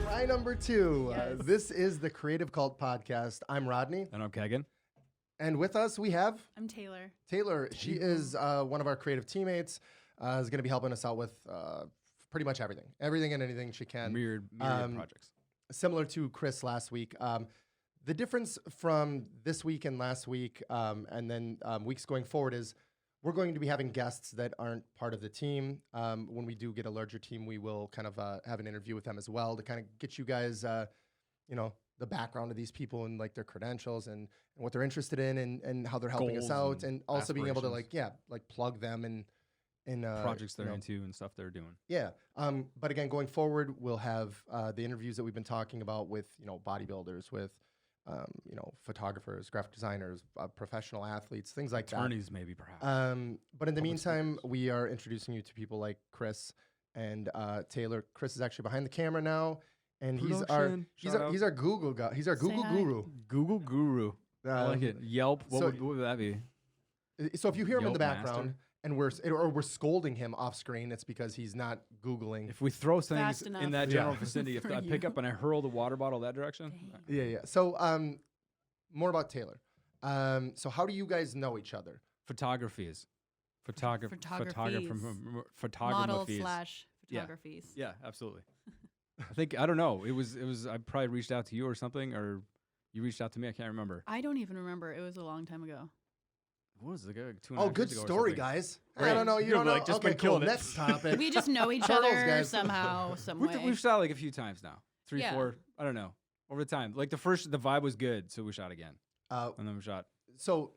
Try number 2. Yes. This is the Creative Cult Podcast. I'm Rodney. And I'm Kagan. And with us, we have I'm Taylor. Taylor. She is one of our creative teammates. Is going to be helping us out with pretty much everything. Everything and anything she can. Myriad projects. Similar to Chris last week. The difference from this week and last week and then weeks going forward is we're going to be having guests that aren't part of the team. When we do get a larger team, we will kind of have an interview with them as well to kind of get you guys, the background of these people and like their credentials and what they're interested in and how they're helping us out. And also being able to plug them in projects they're into and stuff they're doing. Yeah. But again, going forward, we'll have the interviews that we've been talking about with, bodybuilders, with, photographers, graphic designers, professional athletes, things like Attorneys, maybe, perhaps. But in the meantime, we are introducing you to people like Chris and Taylor. Chris is actually behind the camera now, and he's our Google guy. He's our Google guru. Google guru. I like it. Yelp. What would that be? So if you hear him in the Yelp background master? and we're scolding him off screen, it's because he's not Googling. If we throw things Fast enough. in that general vicinity, if For I pick you. up and I hurl the water bottle that direction, Yeah. So more about Taylor. So how do you guys know each other? photographies. Model Photographies. / photographies. Yeah, absolutely. I don't know. It was I probably reached out to you or something, or you reached out to me. I can't remember. I don't even remember. It was a long time ago. What was it? 2.5 Oh, good years ago or story, something? guys. Right. I don't know. You You're don't know. like, just Okay, been cool. killing it. Next topic. We just know each Turtles, other guys. somehow, some way. We've shot like a few times now. 3, Yeah. 4. I don't know. Over the time, like the vibe was good, so we shot again, and then we shot. So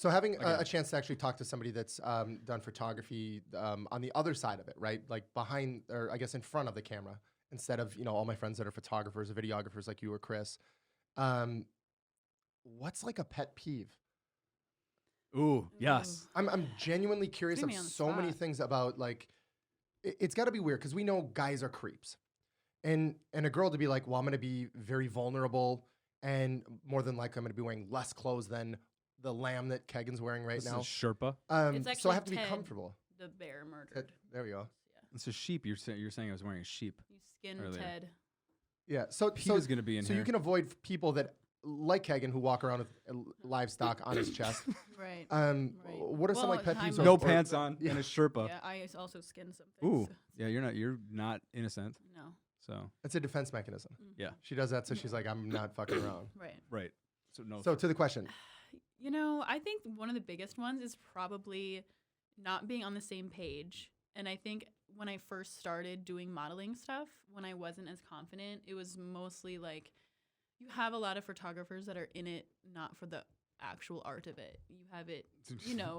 having Okay. a chance to actually talk to somebody that's done photography on the other side of it, right? Like behind, or I guess in front of the camera, instead of all my friends that are photographers or videographers like you or Chris. What's like a pet peeve? Ooh, yes. I'm genuinely curious Putting of me on the so many spot. things about like it's got to be weird because we know guys are creeps, and a girl to be like, well, I'm gonna be very vulnerable, and more than likely I'm gonna be wearing less clothes than the lamb that Kegan's wearing right This now. is Sherpa. It's So actually I have to be Ted. comfortable. The bear murdered. There we go. It's a sheep. You're saying I was wearing a sheep. You skinned Earlier. Ted. Yeah. So Peeves gonna be in so here. you can avoid people that like Kegan who walk around with livestock on his chest. Right. Right. What are some Well, like pet I'm peeves? not- No or- pants on Yeah. and a Sherpa. Yeah, I also skinned some Ooh, things. yeah. You're not innocent. No. So It's a defense mechanism. yeah, She does that so she's like, I'm not fucking around. Right. right. So no. So to the question. I think one of the biggest ones is probably not being on the same page. And I think when I first started doing modeling stuff, when I wasn't as confident, it was mostly like you have a lot of photographers that are in it not for the actual art of it. You have it, The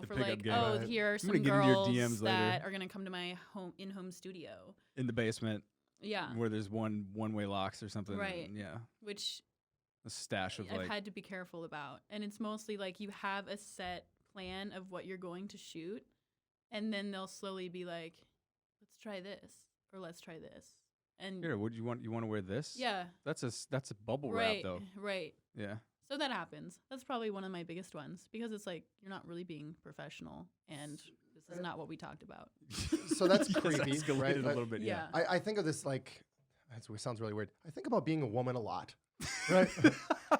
for pickup like, game. oh, Right. here are I'm some gonna get into your girls DMs later. that are going to come to my in-home studio. in the basement Yeah. where there's one-way locks or something. Right. Yeah. Which A stash of I've like. had to be careful about. And it's mostly like you have a set plan of what you're going to shoot, and then they'll slowly be like, let's try this, or let's try this. And Here, what do you want? You want to wear this? yeah, That's a bubble right, wrap though. right. Yeah. So that happens. That's probably one of my biggest ones because it's like you're not really being professional, and this is not what we talked about. So that's Just creepy, escalated right? a little bit. Yeah. I think of this like, it sounds really weird. I think about being a woman a lot, right?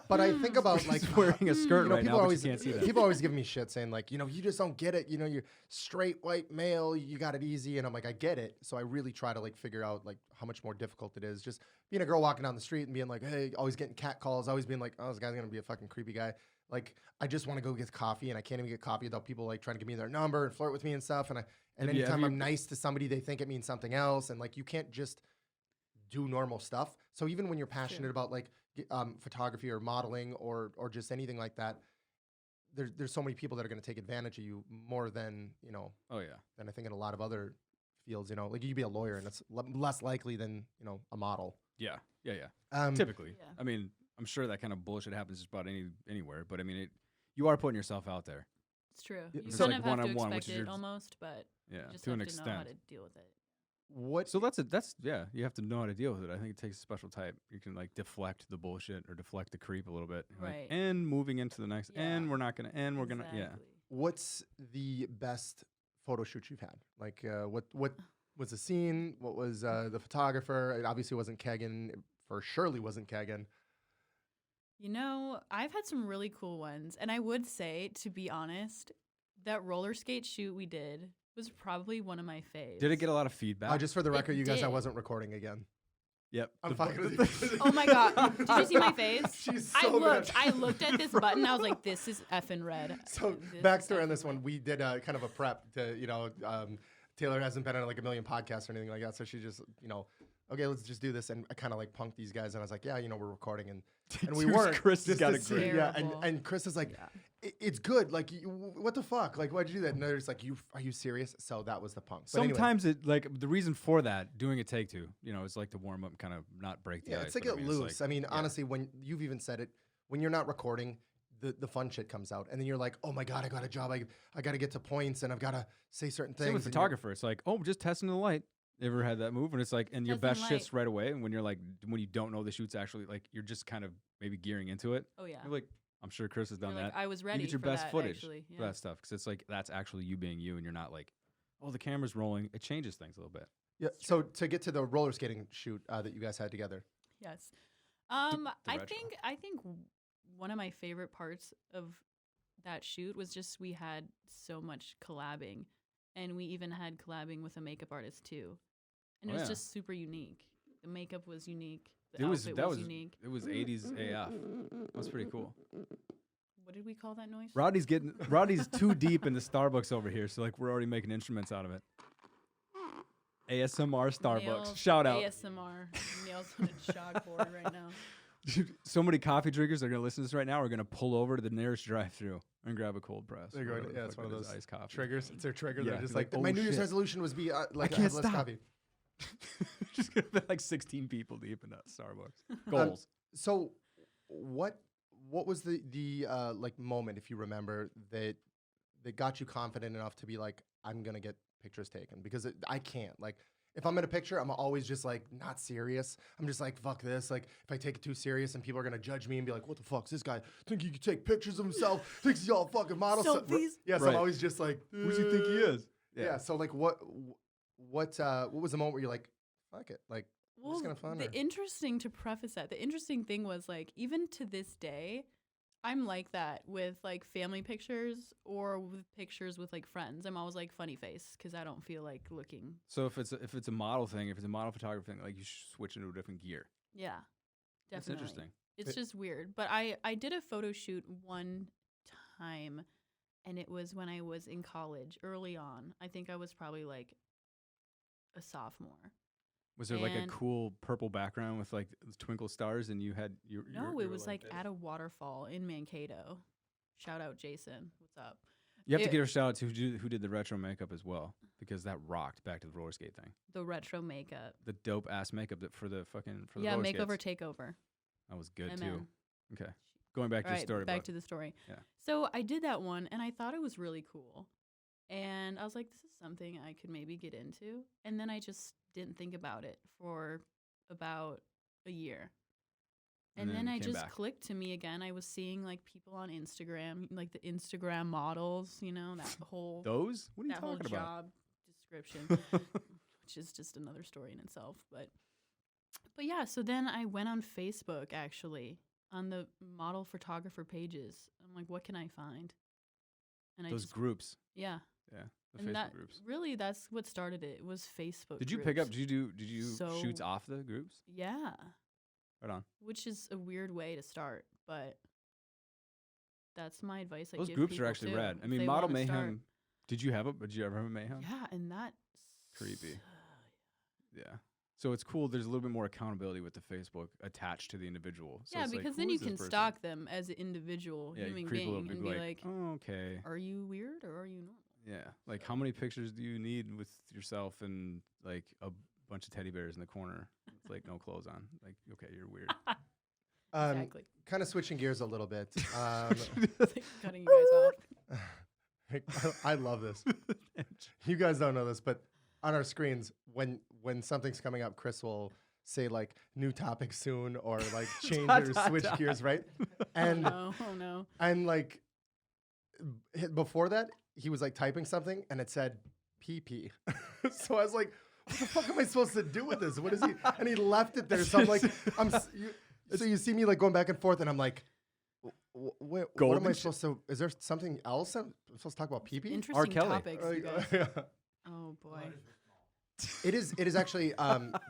But I think about like He's wearing a skirt right people now, always but you can't see that. people always give me shit saying like, you just don't get it. You're straight white male, you got it easy, and I'm like, I get it. So I really try to like figure out like how much more difficult it is. Just being a girl walking down the street and being like, hey, always getting cat calls, always being like, oh, this guy's gonna be a fucking creepy guy. Like I just want to go get coffee and I can't even get coffee without people like trying to give me their number and flirt with me and stuff. And Have you- anytime have you- I'm nice to somebody, they think it means something else. And like you can't just do normal stuff. So even when you're passionate about like photography or modeling or just anything like that, there's so many people that are going to take advantage of you more than Oh yeah. than I think in a lot of other fields. Like you could be a lawyer and it's less likely than a model. Yeah. Yeah. Yeah. Um, Typically. Yeah. I mean, I'm sure that kind of bullshit happens just about anywhere, but I mean, you are putting yourself out there. It's true. Yeah, You it's kind like of have to one-on-one, which expect is it your- almost, but Yeah. you just To have an to know how extent. to deal with it. What? So yeah. You have to know how to deal with it. I think it takes a special type. You can like deflect the bullshit or deflect the creep a little bit. Like, Right. and moving into the next. Yeah. And we're not gonna. And we're gonna. Yeah. Exactly. What's the best photo shoot you've had? Like what was the scene? What was the photographer? It obviously wasn't Kegan. It for surely wasn't Kegan. You know, I've had some really cool ones. And I would say, to be honest, that roller skate shoot we did was probably one of my faves. Did it get a lot of feedback? Just for the record, you guys, I did. wasn't recording again. Yep. I'm fucking with you. Oh my God. Did you see my face? She's so mad. I looked at this button. I was like, this is effing red. So This backstory is on this effing one, red. we did kind of a prep to, Taylor hasn't been on like a million podcasts or anything like that. So she just, okay, let's just do this. And I kind of like punked these guys. And I was like, yeah, we're recording. And we Dude, weren't. Chris has just got to a see- great- Yeah. Terrible. And Chris is like, it's good. Like, what the fuck? Like, why'd you do that? And they're just like, are you serious? So that was the punk. But anyway. Sometimes it like the reason for that, doing a take two, it's like to warm up, kind of not break the Yeah, ice. it's like but it I mean, it's loose. like- I mean, yeah. honestly, when you've even said it, when you're not recording, the fun shit comes out, and then you're like, oh my god, I got a job. I got to get to points, and I've got to say certain things. Same with and you're- photographer. It's like, oh, just testing the light. Ever had that move? And it's like, and your Testing best shifts light. right away. And when you're like, when you don't know the shoot's actually like, you're just kind of maybe gearing into it. Oh, yeah. You're like, I'm sure Chris has You're done like, that. I was You ready get your for best that, footage actually. for Yeah. that stuff because it's like that's actually you being you, and you're not like, oh, the camera's rolling. It changes things a little bit. Yeah. So to get to the roller skating shoot that you guys had together, Yes. the I retro. think one of my favorite parts of that shoot was just we had so much collabing, and we even had collabing with a makeup artist too, and Oh, it was yeah. just super unique. The makeup was unique. The It was outfit that was was unique. it was 80s AF. That was pretty cool. What did we call that noise? Rodney's too deep in the Starbucks over here, so like we're already making instruments out of it. ASMR Starbucks. Nails, Shout out. ASMR. Nails on a chalkboard right now. Dude, so many coffee drinkers that are gonna listen to this right now are gonna pull over to the nearest drive-through and grab a cold press. They're or going. whatever the Yeah, it's fuck one of it is, those iced coffee. triggers. It's their trigger. Yeah, They're just you're like, like, my oh, New Year's shit. resolution was be like can't have less stop. coffee. Just gonna be like 16 people deep in that Starbucks. Goals. So what was the like moment, if you remember, that got you confident enough to be like, I'm gonna get pictures taken? Because I can't. Like, if I'm in a picture, I'm always just like not serious. I'm just like, fuck this. Like, if I take it too serious and people are gonna judge me and be like, what the fuck's this guy? Think he can take pictures of himself? Thinks he's all fucking model. Selfies. Yeah, so Right. I'm always just like, Who does he think he is? Yeah. So like, what was the moment where you're like, fuck it, like, I'm just gonna fun? The or- interesting to preface that, the interesting thing was like, even to this day, I'm like that with like family pictures or with pictures with like friends. I'm always like funny face because I don't feel like looking. So if it's a model thing, if it's a model photography thing, like you should switch into a different gear. Yeah, That's definitely. interesting. It's just weird. But I did a photo shoot one time, and it was when I was in college early on. I think I was probably like a sophomore. Was there like a And- cool purple background with like twinkle stars, and you had your No, you it were was like this? at a waterfall in Mankato. Shout out Jason. What's up? You have to it- give a shout out to who did the retro makeup as well, because that rocked back to the roller skate thing. The retro makeup. The dope ass makeup that for the Yeah, roller makeover skates. takeover. That was good Amen. too. Okay, going back to All your right, story. back about to the story. Yeah. So I did that one, and I thought it was really cool. And I was like, this is something I could maybe get into. And then I just didn't think about it for about a year. And And then then I came just back. clicked to me again. I was seeing like people on Instagram, like the Instagram models, that whole those. What are you that whole talking about? job description, which is just another story in itself. But yeah, so then I went on Facebook actually on the model photographer pages. I'm like, what can I find? And Those I just groups. yeah, Yeah, the and Facebook that groups. really that's what started it. Was Facebook. Did you pick up? groups. Did you So- shoots off the groups? Yeah, Right on. which is a weird way to start, but that's my advice. I Those give groups are people, actually too, rad. I if mean, they Model wanna start. Mayhem. Did you have it? Did you ever have a Mayhem? Yeah, and that Creepy. Yeah. So it's cool. There's a little bit more accountability with the Facebook attached to the individual. So yeah, it's like, because who then you is this can person? stalk them as an individual Yeah, you human creep a little being bit, and be like, oh, okay. are you weird or are you normal? Yeah. Like, how many pictures do you need with yourself and like a bunch of teddy bears in the corner with like no clothes on? Like, okay, you're weird. Exactly. Kind of switching gears a little bit. It's like cutting you guys off. I love this. You guys don't know this, but on our screens, when something's coming up, Chris will say like new topic soon or like change or switch gears, right? And Oh no. and like before that, he was like typing something and it said PP. So I was like, what the fuck am I supposed to do with this? What is he? And he left it there. So I'm like, so you see me like going back and forth, and I'm like, what am I supposed to? Is there something else I'm supposed to talk about? Pee-pee? Interesting Kelly. topics, you guys. Oh boy. It is actually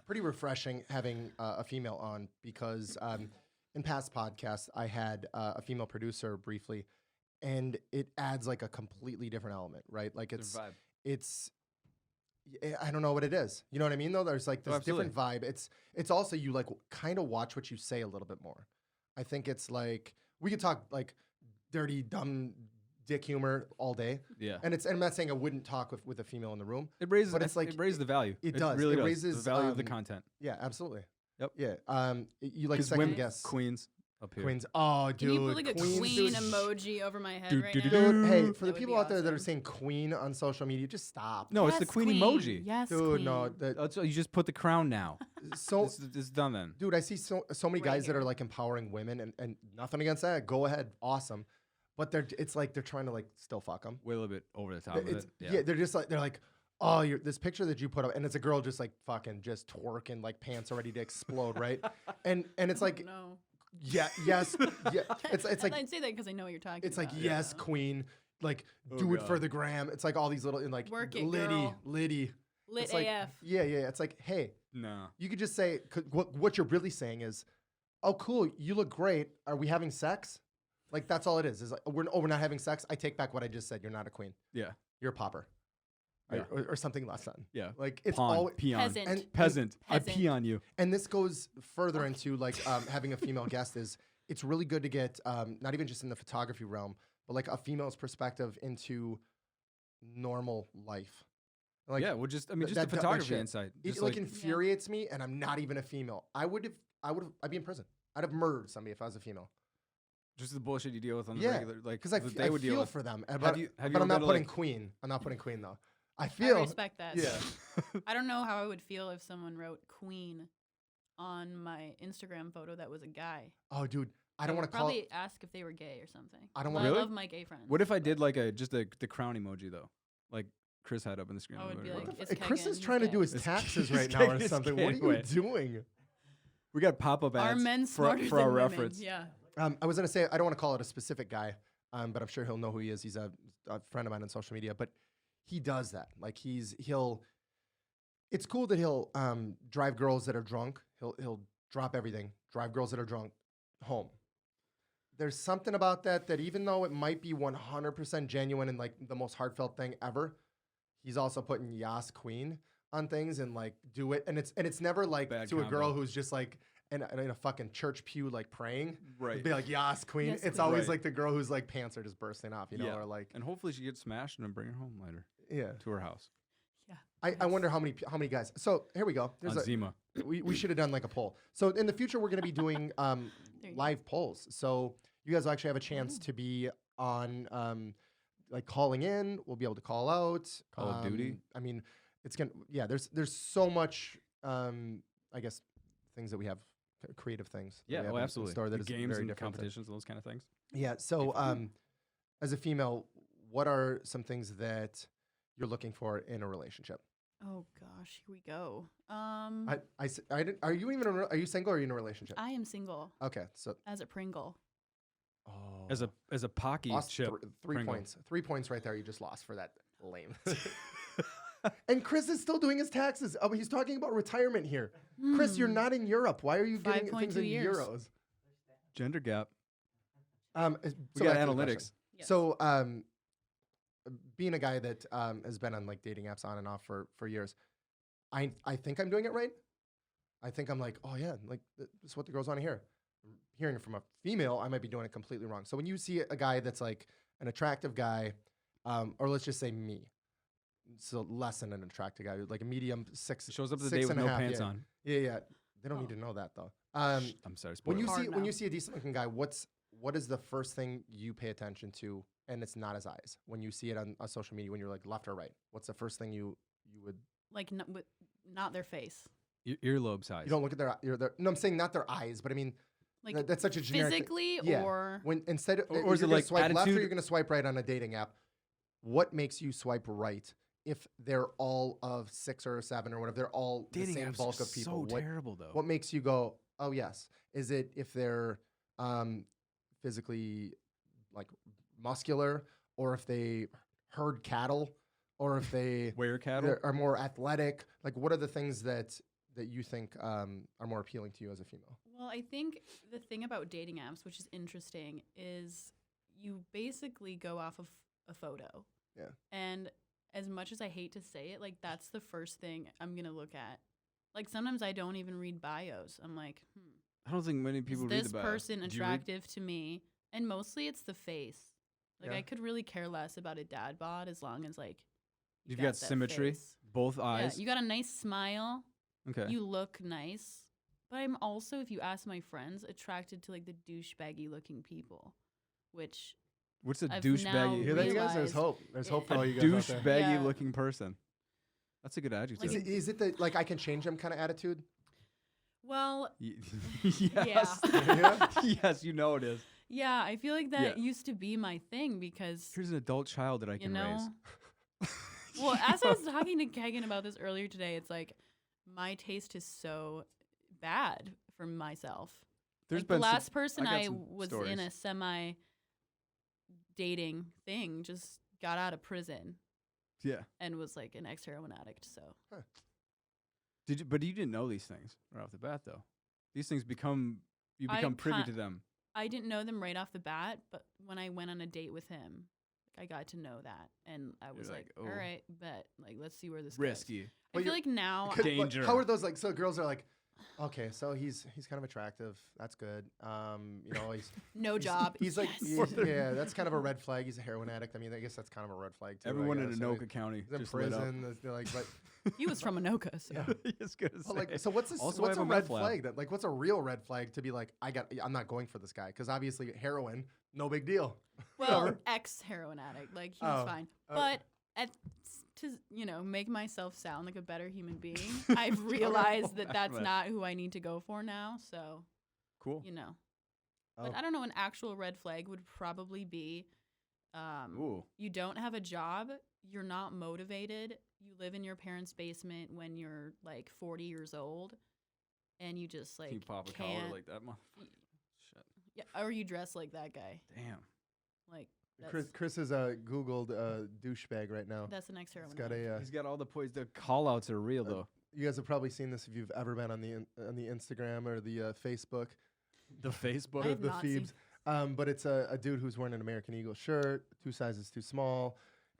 pretty refreshing having a female on because in past podcasts I had a female producer briefly, and it adds like a completely different element, right? Like it's I don't know what it is. You know what I mean? Though there's like this different vibe. It's also you like kind of watch what you say a little bit more. I think it's like we could talk like dirty, dumb dick humor all day. Yeah. And I'm not saying I wouldn't talk with a female in the room. It raises, but it's like it raises the value. It does. Really it does. raises the value of the content. Yeah, absolutely. Yep. Yeah. You like 'Cause second women- guess. Queens up here. Queens. Oh, dude. Can you put like a Queens, queen dude. emoji over my head right Dude, now? Dude, hey, for the That would people be out there that are awesome. saying queen on social media, just stop. No, it's the Yes, queen emoji. Yes, Dude, queen. no. So you just put the crown now. So, It's done then. dude, I see so many Right guys that here. are like empowering women, and nothing against that. Go ahead, awesome. But it's like they're trying to like still fuck them. Way a little bit over the top of it. Yeah, they're just like oh, this picture that you put up, and it's a girl just like fucking just twerking, like pants are ready to explode, right? And it's like No. yeah, yes, yeah. It's like I'd say that because I know what you're talking it's like about. yes, queen, like Oh, do it for God. the gram. It's like all these little and like Work it, Liddy, girl. Liddy. Lit It's like, AF. yeah. It's like hey, No. you could just say what you're really saying is, oh cool, you look great. Are we having sex? Like that's all it is. Is like we're not having sex. I take back what I just said. You're not a queen. Yeah. You're a popper. Yeah. Or something less than. Yeah. Like it's Pawn, always peon, Peasant. and- peasant. I Peasant. pee on you. and this goes further into like having a female guest is it's really good to get not even just in the photography realm, but like a female's perspective into normal life. Like yeah. Well, just I mean, th- just the that photography shit. insight. it Just like infuriates me, and I'm not even a female. I'd be in prison. I'd have murdered somebody if I was a female. just the bullshit you deal with on the Yeah, regular, like Because I that they would deal feel with. for them. Have But, you but ever I'm not been to, putting like- queen. I'm not putting queen though. I I feel. respect that. Yeah. I don't know how I would feel if someone wrote queen on my Instagram photo that was a guy. Oh, dude, I don't would want to call. probably ask if they were gay or something. I don't Well, wanna- Really? I love my gay friends. What if I did like the crown emoji though, like Chris had up in the screen? I would be What like, the it's Chris Kegan, is he's trying to gay. do his It's- taxes he's right now or taking his something. What are gay you away. doing? We got pop-up ads Are men for smarter for than our women? reference. Yeah. I was gonna say I don't want to call it a specific guy, but I'm sure he'll know who he is. He's a friend of mine on social media, but he does that. Like he'll. It's cool that he'll drive girls that are drunk. He'll drop everything, drive girls that are drunk home. There's something about that even though it might be 100% genuine and like the most heartfelt thing ever, he's also putting Yas Queen on things and like do it, and it's never like Bad to a girl combo. who's just like in a fucking church pew like praying. Right. It'd be like Yas Queen. Yes, It's queen. always Right. like the girl whose like pants are just bursting off, you know, Yeah. or like And hopefully she gets smashed and then bring her home later yeah. to her house Yeah. I wonder how many guys. So here we go. on Zima. We should have done like a poll. So in the future, we're going to be doing There you go. live polls. So you guys will actually have a chance to be on like calling in. We'll be able to call out. Call of Duty. I mean, it's gonna there's so much I guess things that we have creative things. that Yeah, we have well, in absolutely. store that The is games very and different than- competitions and those kind of things. Yeah. So as a female, what are some things that you're looking for in a relationship? Oh gosh, here we go. I didn't. Are you even? Are you single or are you in a relationship? I am single Okay, so as a Pringle. As a Pocky lost chip. 3 Pringle. points. 3 points right there. You just lost for that lame. And Chris is still doing his taxes. Oh, but he's talking about retirement here. Chris, you're not in Europe. Why are you getting things 5.2 in years. euros? Gender gap. We got back to the question. analytics. Yes. So, being a guy that has been on like dating apps on and off for years, I think I'm doing it right. I think I'm like, oh yeah, like this is what the girls want to hear. Hearing it from a female, I might be doing it completely wrong. So when you see a guy that's like an attractive guy, or let's just say me, so less than an attractive guy, like a medium six, Shows up to the six date with and a no half, pants yeah. on. Yeah. They don't need to know that though. I'm sorry. When you spoilers. see Hard when no. you see a decent looking guy, what is the first thing you pay attention to? And it's not his eyes. When you see it on social media, when you're like left or right, what's the first thing you would? Like not their face. Earlobe size. You don't look at their. No, I'm saying not their eyes, but I mean Like that's such a generic. physically yeah. or When instead of Or you're is it gonna like swipe left or attitude? you're going to swipe right on a dating app, what makes you swipe right if they're all of 6 or 7 or whatever, they're all the Dating same apps bulk are of people. so terrible though. What makes you go, oh yes? Is it if they're physically like muscular, or if they herd cattle, or if they Wear cattle? are more athletic? Like, what are the things that you think are more appealing to you as a female? Well, I think the thing about dating apps, which is interesting, is you basically go off of a photo. Yeah. And as much as I hate to say it, like that's the first thing I'm going to look at. Like sometimes I don't even read bios. I'm like, I don't think many people is read this the bio. person Do you read- attractive to me? And mostly it's the face. Like Yeah. I could really care less about a dad bod as long as like You've got that symmetry, face. both Yeah, eyes. you got a nice smile. Okay. You look nice. But I'm also, if you ask my friends, attracted to like the douchebaggy looking people, which What's a I've You douchebaggy? hear that, you guys? There's realized hope. There's hope for a all you guys out Douchebaggy there. Yeah. looking person. That's a good adjective. Is it the like I can change them kind of attitude? well, Yes. Yeah. Yes, you know it is. yeah, I feel like that Yeah. used to be my thing because Here's an adult child that I you can know. raise. Well, as I was talking to Kegan about this earlier today, it's like my taste is so bad for myself. There's Like the been some- last person got I some was stories. in a semi dating thing just got out of prison Yeah. and was like an ex-heroin addict. So Did you? But you didn't know these things right off the bat, though. These things you I become privy can't- to them. I didn't know them right off the bat, but when I went on a date with him, I got to know that, and I was You're like, like, all "Oh." right, bet, like, let's see where this goes. Risky. I But feel like now, But Danger. how are those like? So girls are like, okay, so he's kind of attractive. That's good. You know, no he's- job. He's like, yes. yeah, that's kind of a red flag. He's a heroin addict. I mean, I guess that's kind of a red flag too. I Everyone in guess. Anoka County He's in just lit up. prison. They're like, but He was from Anoka, so yeah. Just gonna Well, like, say. so what's Also, I what's have a a red meth lab. flag that like what's a real red flag to be like I'm not going for this guy because obviously heroin, no big deal. well, Whatever. ex-heroin addict, like he was Oh, fine. okay. But to make myself sound like a better human being, I've realized that that's But- not who I need to go for now. So Cool. you know, Oh. but I don't know. An actual red flag would probably be, Ooh. you don't have a job, you're not motivated, you live in your parents' basement when you're like 40 years old, and you just like Can you pop a collar can't. like that? y- Shit. Yeah, or you dress like that guy. Damn. Like Chris is Googled douchebag right now. that's an ex-heroin It's got addict. a. He's got all the poise. The call outs are real, though. You guys have probably seen this if you've ever been on the Instagram or the Facebook. The Facebook. I have the not seen- Peeves. But it's a dude who's wearing an American Eagle shirt, 2 sizes too small.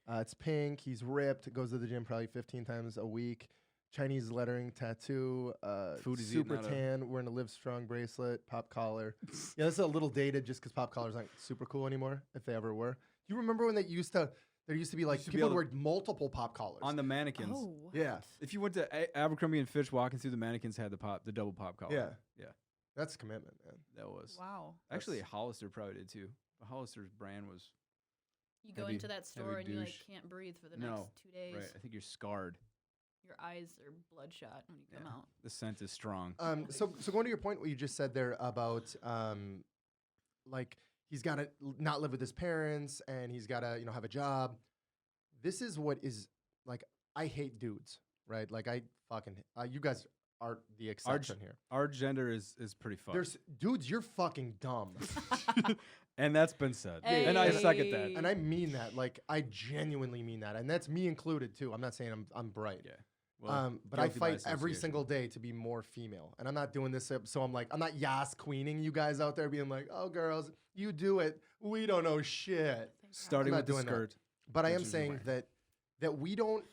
It's pink. He's ripped. Goes to the gym probably 15 times a week. Chinese lettering tattoo. Food he's eating super out of. tan. Wearing a Live Strong bracelet. Pop collar. Yeah, this is a little dated just because pop collars aren't super cool anymore. If they ever were. You remember when they used to? There used to be like Used to be people would able wear multiple pop collars. On the mannequins. Oh, Yeah. what? If you went to Abercrombie and Fitch, walking through the mannequins had the double pop collar. Yeah. Yeah. That's commitment, man. That was. Wow. Actually, That's- Hollister probably did too. But Hollister's brand was You go Heavy- into that store and you like douche. can't breathe for the No, next 2 days. right. I think you're scarred. Your eyes are bloodshot when you come Yeah. out. The scent is strong. So going to your point, what you just said there about like he's got to not live with his parents and he's got to have a job. This is what is like. I hate dudes, right? Like I fucking you guys are the exception here. Our gender is pretty fun. There's dudes, you're fucking dumb, And that's been said. And I second that. Hey. and I mean that. Like I genuinely mean that, and that's me included too. I'm not saying I'm bright. Yeah. Well, But I guilty by fight every association. single day to be more female. And I'm not doing this so I'm not yas queening you guys out there being like, oh girls, you do it. We don't know shit. Starting I'm with not the doing that. skirt. But I am Which is saying wearing. that we don't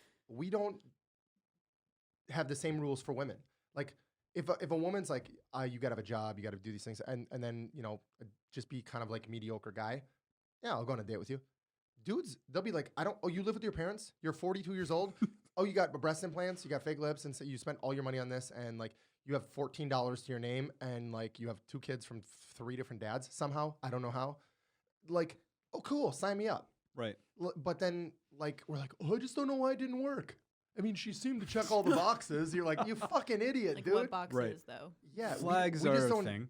have the same rules for women. Like if a woman's like, you gotta have a job, you gotta do these things, and then just be kind of like a mediocre guy. Yeah, I'll go on a date with you. Dudes, they'll be like, oh, you live with your parents? You're 42 years old? Oh, you got breast implants, you got fake lips, and so you spent all your money on this, and like you have $14 to your name, and like you have 2 kids from 3 different dads somehow. I don't know how. Like, oh, cool, sign me up. Right. But then, like, we're like, oh, I just don't know why it didn't work. I mean, she seemed to check all the boxes. You're like, you fucking idiot, Like dude. what boxes Right. though? Yeah, Flags we just are a don't. thing.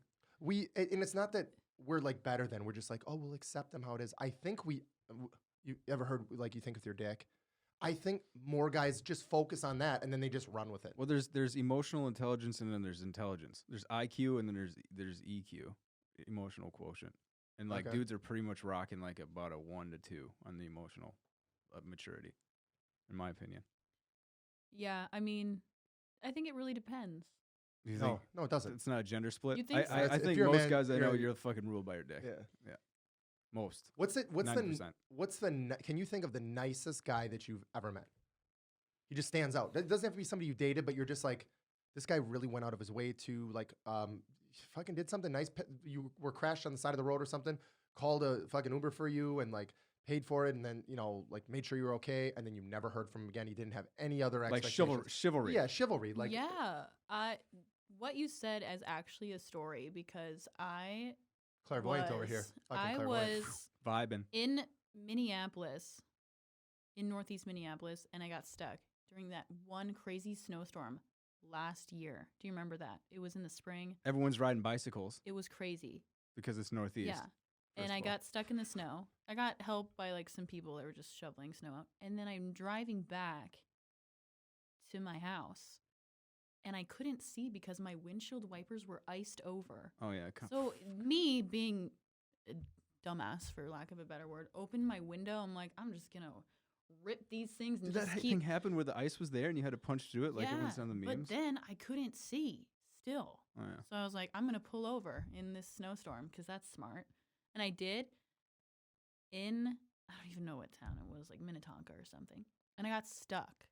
And it's not that we're like better than. We're just like, oh, we'll accept them how it is. I think you ever heard like you think with your dick. I think more guys just focus on that and then they just run with it. Well, there's emotional intelligence and then there's intelligence. There's IQ and then there's EQ, emotional quotient. And like Okay. dudes are pretty much rocking like about a 1 to 2 on the emotional maturity, in my opinion. Yeah, I mean, I think it really depends. Do you think No, it doesn't. it's not a gender split? You think so? I If think you're a most man, guys I know, you're- you're fucking ruled by your dick. Yeah. Most. What's 90%. can you think of the nicest guy that you've ever met? He just stands out. It doesn't have to be somebody you dated, but you're just like, this guy really went out of his way to like, fucking did something nice. You were crashed on the side of the road or something, called a fucking Uber for you and like paid for it. And then, like made sure you were okay. And then you never heard from him again. He didn't have any other Like expectations. chivalry. Yeah. Chivalry. Like, yeah, what you said is actually a story because I clairvoyant over here. Fucking I clairvoyant. was Vibing. in Minneapolis, in Northeast Minneapolis, and I got stuck during that one crazy snowstorm last year. Do you remember that? It was in the spring. Everyone's riding bicycles It was crazy. because it's Northeast. Yeah. And first I of all. got stuck in the snow. I got help by like some people that were just shoveling snow out. And then I'm driving back to my house and I couldn't see because my windshield wipers were iced over. Oh yeah. So me being a dumbass, for lack of a better word, opened my window. I'm like, I'm just gonna rip these things and Did that just thing keep. happen where the ice was there and you had to punch through it like it was on the memes? but then I couldn't see still. Oh yeah. So I was like, I'm gonna pull over in this snowstorm because that's smart. And I did. I don't even know what town it was, like Minnetonka or something. And I got stuck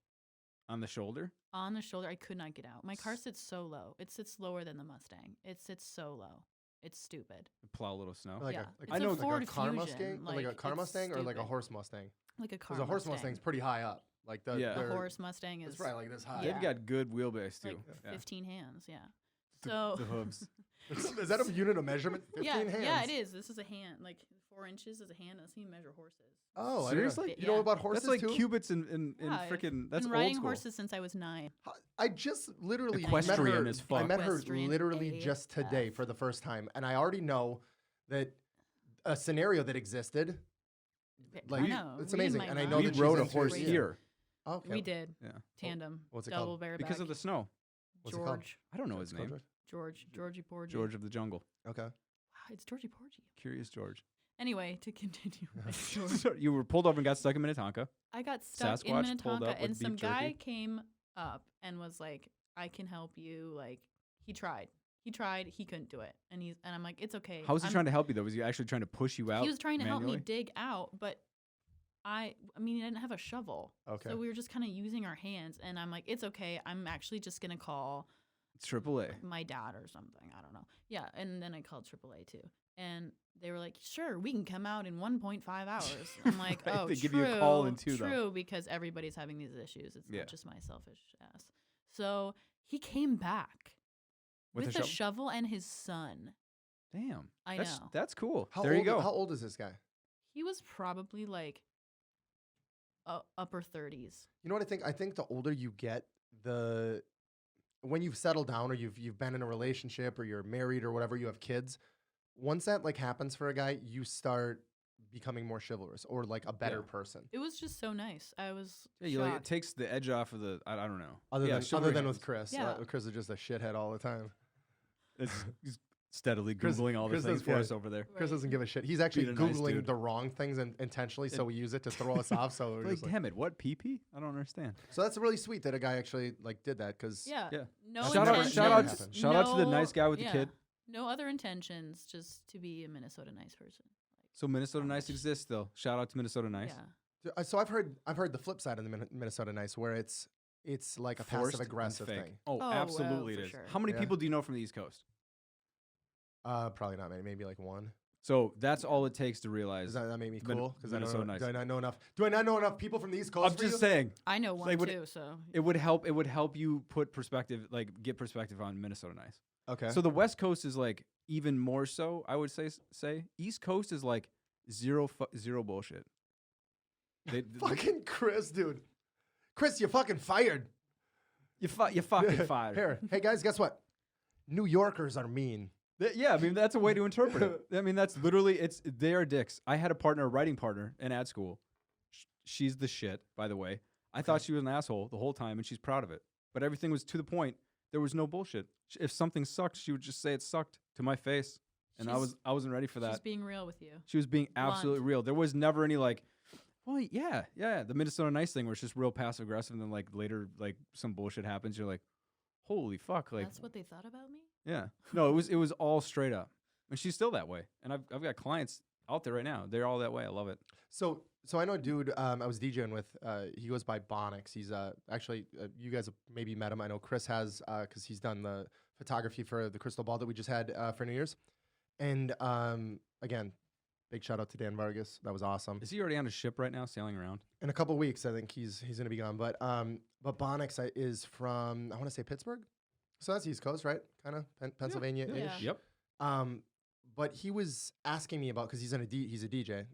On the shoulder? on the shoulder. I could not get out. My car sits so low. It sits lower than the Mustang. It sits so low. It's stupid. Plow a little snow. Like yeah. a, It's I know a like Ford a car Fusion, Mustang, like a car it's Mustang or like a stupid. horse Mustang. Like a car. Because a horse Mustang. Mustang's pretty high up. Like the Yeah. A they're- horse Mustang is It's right like this high. Yeah. They've got good wheelbase too. like yeah. 15 hands. Yeah. The- So the hooves. Is that a unit of measurement? 15 yeah, hands. yeah, it is. This is a hand. Like 4 inches is a hand. That's how you measure horses. Oh, I didn't know. Seriously? You know Yeah. about horses That's like too? cubits in Yeah, I've freaking. That's been old riding school. horses since I was 9. I just literally Equestrian met her. as I fuck. met her Equestrian literally just today AF. for the first time, and I already know that a scenario that existed. Like, I know. it's reading amazing, my and I mind. know We that she's rode a into- horse yeah. here Okay. We did Yeah. tandem. What's it double called? bareback. because of the snow. What's it called? George. I don't know his It's called name. Georgie Porgy. George of the Jungle. Okay. Wow, it's Georgie Porgy. Curious George. Anyway, to continue my story. So you were pulled over and got stuck in Minnetonka. I got stuck in Sasquatch pulled Minnetonka, up with and some beef guy jerky. came up and was like, "I can help you." Like he tried. He couldn't do it, and I'm like, "It's okay." How was he trying to help you though? Was he actually trying to push you out? He was trying to help me manually? dig out, but I mean, he didn't have a shovel, Okay. so we were just kind of using our hands. And I'm like, "It's okay. I'm actually just gonna call AAA. my dad or something. I don't know." Yeah, and then I called AAA too, and they were like, "Sure, we can come out in 1.5 hours." I'm like, Right, "Oh, they true, give you a call in 2 though. true," because everybody's having these issues. It's Yeah. not just my selfish ass. So he came back With with a a shovel? shovel and his son. Damn. I that's, know. That's cool. How there old, you go. How old is this guy? He was probably like upper 30s. You know what I think? I think the older you get, when you've settled down or you've been in a relationship or you're married or whatever, you have kids. Once that like happens for a guy, you start becoming more chivalrous or like a better Yeah. person. It was just so nice. I was Yeah, you like, it shocked. takes the edge off of the. I don't know. Other Yeah, than chivalry with happens. Chris. Yeah. Chris is just a shithead all the time. He's steadily Chris- googling all the Chris things does- for yeah. us over there. Chris Right. doesn't give a shit. He's actually Being a nice Googling dude. the wrong things intentionally, so we use it to throw us off. So we're Like, just like, damn it, what PP? I don't understand. so that's really sweet that a guy actually like did that because Yeah. Yeah. No Shout out, intentions. shout out, Happened. shout out to the nice No- guy with the yeah. kid. No other intentions, just to be a Minnesota nice person. So Minnesota Nice exists still. Shout out to Minnesota Nice. Yeah. So I've heard the flip side of the Minnesota Nice where it's like a Forced and passive aggressive fake. thing. Oh, Oh, absolutely for it is. sure. How many Yeah. people do you know from the East Coast? Probably not many, maybe like one. So that's all it takes to realize. Does that make me Min- cool? Because Minnesota do Nice. I not know enough? Do I not know enough people from the East Coast? I'm for just you? saying I know one Like, would- too, so it would help. It would help you put perspective, like get perspective on Minnesota Nice. Okay. So the West Coast is like even more so. I would say East Coast is like zero bullshit. They, fucking Chris, dude. Chris, you're fucking fired. you fucking fired. Here, hey guys, guess what? New Yorkers are mean. Yeah, I mean that's a way to interpret it. I mean that's literally they are dicks. I had a writing partner in ad school. She's the shit, by the way. I thought she was an asshole the whole time, and she's proud of it. But everything was to the point. There was no bullshit. If something sucked, she would just say it sucked to my face, and I wasn't ready for that. She's being real with you. She was being absolutely real. There was never any like, well, yeah, the Minnesota Nice thing where it's just real passive aggressive, and then like later like some bullshit happens. You're like, holy fuck, like That's what they thought about me? yeah. No, it was all straight up, and she's still that way. And I've got clients out there right now. They're all that way. I love it. So I know a dude I was DJing with. He goes by Bonix. He's actually you guys have maybe met him. I know Chris has because he's done the photography for the Crystal Ball that we just had for New Year's. And again, big shout out to Dan Vargas. That was awesome. Is he already on a ship right now, sailing around? In a couple weeks, I think he's gonna be gone. But Bonix is from I want to say Pittsburgh, so that's East Coast, right? Kind of Pennsylvania ish. Yeah. Yep. But he was asking me about because he's a DJ.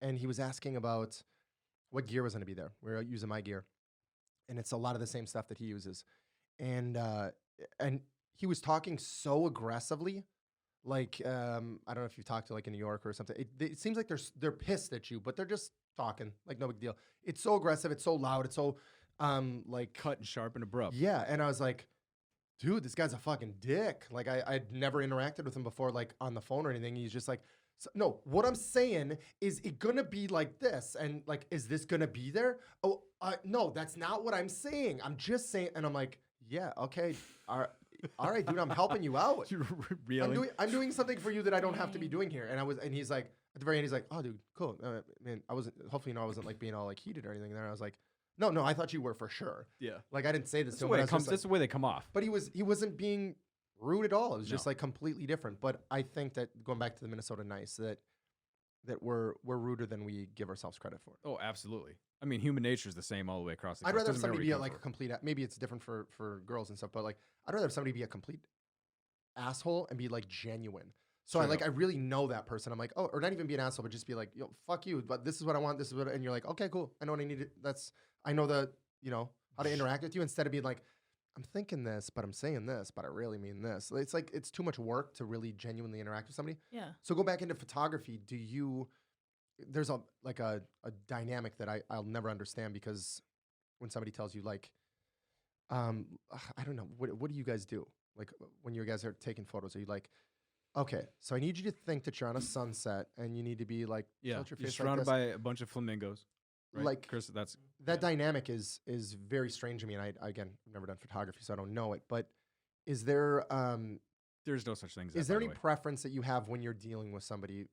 And he was asking about what gear was going to be there. We were using my gear, and it's a lot of the same stuff that he uses. And he was talking so aggressively, like I don't know if you've talked to like in New York or something. It seems like they're pissed at you, but they're just talking like no big deal. It's so aggressive. It's so loud. It's so like Cut and sharp and abrupt. yeah. And I was like, dude, this guy's a fucking dick. Like I'd never interacted with him before, like on the phone or anything. He's just like. So, no, what I'm saying is it gonna be like this, and like, is this gonna be there? Oh, no, that's not what I'm saying. I'm just saying, and I'm like, yeah, okay, all right, dude, I'm helping you out. You're reeling. I'm doing something for you that I don't have to be doing here. And he's like, at the very end, he's like, oh, dude, cool. Man, I wasn't like being all like heated or anything there. I was like, no, I thought you were for sure. Yeah. Like I didn't say this That's to the him. way it comes. That's the way they come off. But he wasn't being rude at all. It was just No. like completely different. But I think that going back to the Minnesota Nice, that we're ruder than we give ourselves credit for. Oh, absolutely. I mean, human nature is the same all the way across the I'd coast. rather have Doesn't matter somebody where be you like come a complete. Maybe it's different for girls and stuff, but like I'd rather have somebody be a complete asshole and be like genuine. So Straight I up. really know that person. I'm like, oh, or not even be an asshole, but just be like, yo, fuck you. But this is what I want. This is what, and you're like, okay, cool. I know what I need. I know how to interact with you instead of being like, I'm thinking this, but I'm saying this, but I really mean this. It's like it's too much work to really genuinely interact with somebody. Yeah. So go back into photography. There's a dynamic that I'll never understand because when somebody tells you like, I don't know, what do you guys do? Like when you guys are taking photos, are you like, okay, so I need you to think that you're on a sunset and you need to be like, Yeah, tilt your you're face surrounded like this. by a bunch of flamingos. Right? Like Chris, that's that dynamic is very strange to me. And I've never done photography, so I don't know it. But is there there's no such thing as that. is there by the any way. preference that you have when you're dealing with somebody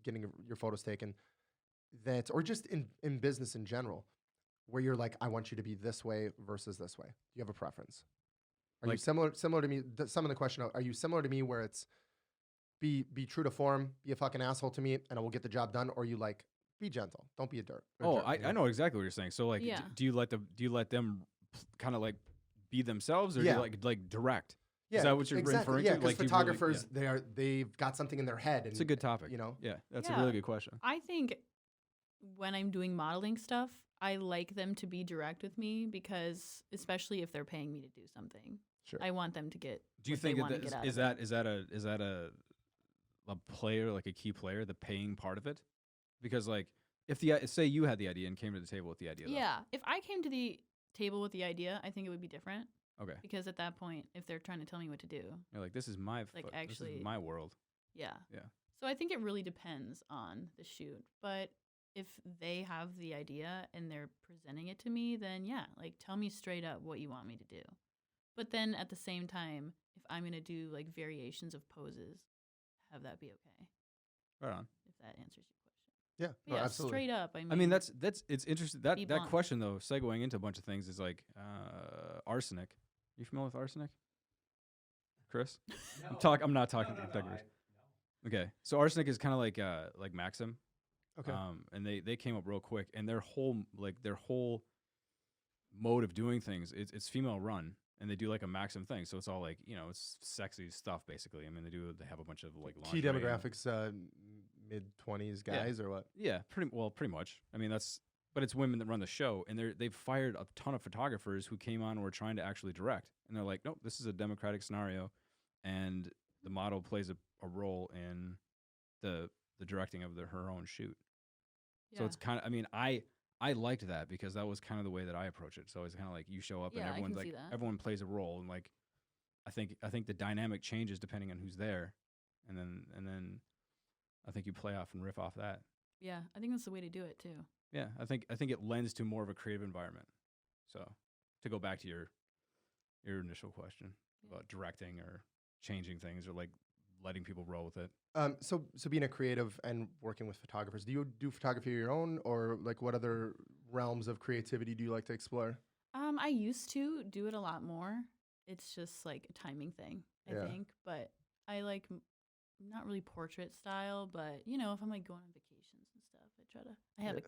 getting your photos taken that, or just in business in general, where you're like, I want you to be this way versus this way? Do you have a preference? Are you Like- similar to me? Some of the question, are you similar to me where it's be true to form, be a fucking asshole to me, and I will get the job done? Or you like, be gentle, don't be a jerk. Oh, I know exactly what you're saying. So like, Yeah. do you let them kind of like be themselves, or Yeah. do you like direct? Yeah, Is that what you're referring yeah, to? because Like, you really- photographers, they've got something in their head. And, It's a good topic. You know? Yeah, that's a Yeah. really good question. I think when I'm doing modeling stuff, I like them to be direct with me because, especially if they're paying me to do something, Sure. I want them to get. Do you what they think wanna that get out is of it. that a player, like a key player, the paying part of it? Because like if say you had the idea and came to the table with the idea. Yeah, if I came to the table with the idea, I think it would be different Though. Okay. because at that point, if they're trying to tell me what to do, You're like, this is my Like, this actually- is my world. yeah. Yeah. So I think it really depends on the shoot. But if they have the idea and they're presenting it to me, then yeah, like tell me straight up what you want me to do. But then at the same time, if I'm going to do like variations of poses, have that be okay, Right on. if that answers your question. Yeah, But no, yeah, absolutely. straight up. I I mean, that's it's interesting. Be That blunt. question though, segueing into a bunch of things, is like arsenic. You familiar with arsenic, Chris? I'm not talking to detectives. Okay, so arsenic is kind of like Maxim. Okay. And they came up real quick, and their whole mode of doing things, it's female run, and they do like a Maxim thing. So it's all like, it's sexy stuff basically. I mean, they have a bunch of like Key lingerie and- demographics, mid-20s Yeah. guys or what? Yeah, pretty much. I mean, but it's women that run the show, and they've fired a ton of photographers who came on and were trying to actually direct, and they're like, nope, this is a democratic scenario, and the model plays a role in the directing of her own shoot. So Yeah. it's kind of, I mean, I I liked that because that was kind of the way that I approach it. So it's kind of like you show up and Yeah, I everyone's can like see that. everyone plays a role, and like I think the dynamic changes depending on who's there, and then I think you play off and riff off that. Yeah, I think that's the way to do it too. Yeah, I think it lends to more of a creative environment. So to go back to your initial question about directing or changing things or like letting people roll with it. So being a creative and working with photographers, do you do photography of your own, or like what other realms of creativity do you like to explore? I used to do it a lot more. It's just like a timing thing, I Yeah. think. But I like not really portrait style, but you know, if I'm like going on vacations and stuff, I try to. I have a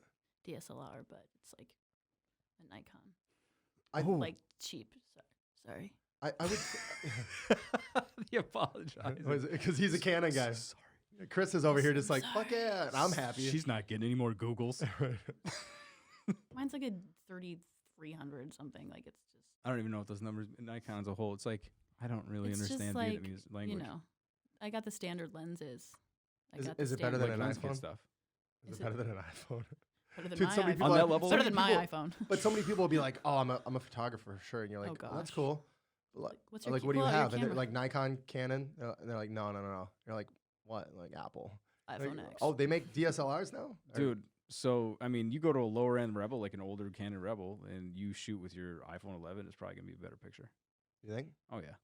DSLR, but it's like a Nikon, I like cheap. Sorry. I would He apologized because he's a Canon guy. Sorry. Chris is over here I'm just like fuck sorry. yeah, and I'm happy. She's not getting any more Googles. Mine's like a 3300 something. Like it's just. I don't even know what those numbers Nikon as a whole. It's like I don't really It's just understand like, Vietnamese language. You know, I got the standard lenses. Is it better than Like an lens kit iPhone? stuff. Is Is it it- better than an iPhone? Better than Dude, my so many iPhone. people On that have- level? so Better many than my people- iPhone. But so many people will be like, "Oh, I'm a photographer for sure," and you're like, Oh, "Oh, that's gosh. cool." Like, What's your like ca- what do you pull out your have? And they're camera. like Nikon, Canon, and they're like, "No." You're like, "What?" Like Apple. iPhone Like, X. oh, they make DSLRs now, Or- Dude, so I mean, you go to a lower end Rebel, like an older Canon Rebel, and you shoot with your iPhone 11, it's probably gonna be a better picture. You think? Oh yeah,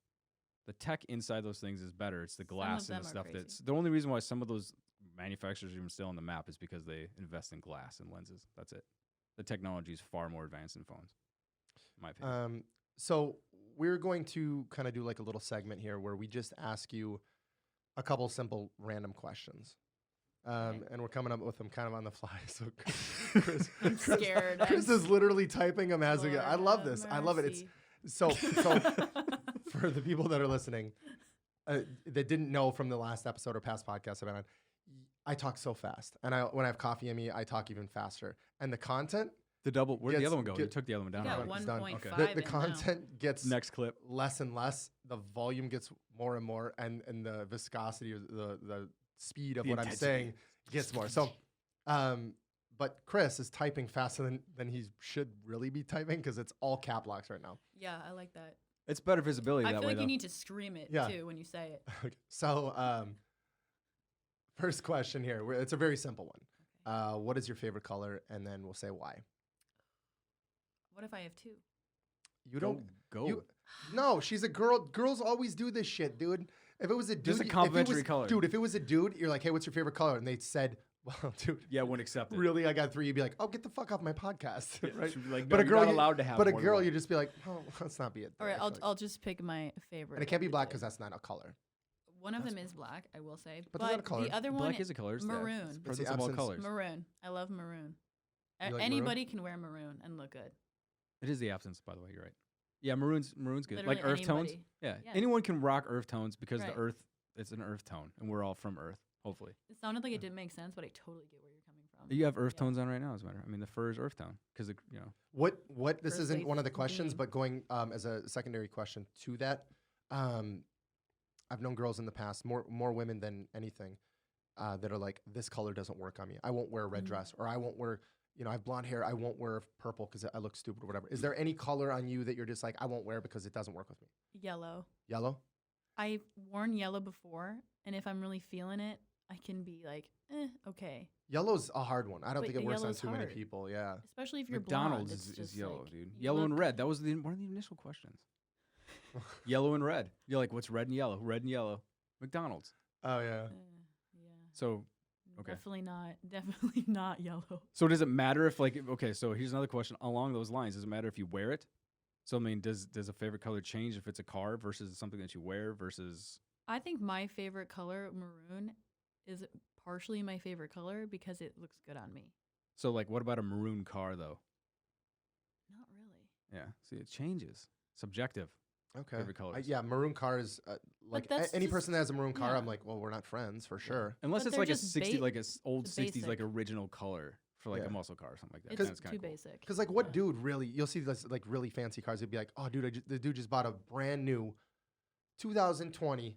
the tech inside those things is better. It's the Some glass of and them the are stuff crazy. that's the only reason why some of those manufacturers are even still on the map is because they invest in glass and lenses. That's it. The technology is far more advanced in phones, in my opinion. So we're going to kind of do like a little segment here where we just ask you a couple simple random questions. Okay. And we're coming up with them kind of on the fly. So Chris, I'm scared. Chris is literally typing them as we go. Lord I love have this. I love it. It's mercy. so for the people that are listening that didn't know from the last episode or past podcasts I've been on, I talk so fast, and when I have coffee in me, I talk even faster. And the content, The double. Where'd the gets- other one go? You get- took the other one down. You got already. It's done. 1.5 Okay. the in now. content gets Next clip. less and less. The volume gets more and more, and the viscosity or the speed of The what I'm intensity. saying gets more. So, but Chris is typing faster than he should really be typing because it's all cap locks right now. Yeah, I like that. It's better visibility I that feel way, like though. you need to scream it Yeah. too when you say it. Okay. So, first question here. It's a very simple one. What is your favorite color? And then we'll say why. What if I have two? You don't go. You, no, she's a girl. Girls always do this shit, dude. If it was a dude, Just a if it complimentary was- color. Dude, if it was a dude, you're like, hey, what's your favorite color? And they said, well, dude, Yeah, wouldn't accept it. really, I got three. You'd be like, oh, get the fuck off my podcast, Yeah, right? she'd be like, But "No, a you're girl, not allowed to have But a more than girl, one." you just be like, oh, let's not be it. All right, I'll just pick my favorite. And it can't be of the black two. because that's not a color. One of that's them is black, I will say. But that's not a color. the other one Black is a color. It's maroon. It's It's the the presence of all absence- colors. maroon. I love maroon. You like maroon? Anybody can wear maroon and look good. It is the absence, by the way. You're right. Yeah, maroon's good. Literally Like earth tones. anybody. Yeah. Yeah. Anyone can rock earth tones because Right. the earth, it's an earth tone, and we're all from earth. Hopefully, It sounded like it didn't make sense, but I totally get where you're coming from. you have earth Yeah. tones on right now. As a matter. I mean, the fur is earth tone because What this First isn't they one of the questions, beam. but going as a secondary question to that, I've known girls in the past, more women than anything, that are like, this color doesn't work on me. I won't wear a red Mhm. dress, or I won't wear, I have blonde hair. I won't wear purple because I look stupid or whatever. Is there any color on you that you're just like, I won't wear because it doesn't work with me? Yellow. Yellow? I've worn yellow before, and if I'm really feeling it, I can be like, okay. Yellow's a hard one. I don't But think it the works on yellow's too many hard. people. Yeah. Especially if you're McDonald's blonde. It's is just yellow, like, dude. you Yellow and look- red. That was one of the initial questions. Yellow and red. You're like, what's red and yellow? Red and yellow. McDonald's. Oh yeah. Yeah. So okay. Definitely not. Definitely not yellow. So does it matter if okay, so here's another question along those lines. Does it matter if you wear it? So I mean, does a favorite color change if it's a car versus something that you wear versus I think my favorite color, maroon, is partially my favorite color because it looks good on me. so like what about a maroon car though? Not really. Yeah. See, it changes. Subjective. Okay. Favorite colors. Yeah, maroon car is like that's any just- person that has a maroon car. yeah. I'm like, well, we're not friends for sure. Unless But it's they're like a just 60 like a old it's 60s like basic. original color for like Yeah. a muscle car or something like that. It's Then it's too kind of cool. basic. Because like, what Yeah. dude really? You'll see this like really fancy cars. They'd be like, oh, dude, the dude just bought a brand new 2020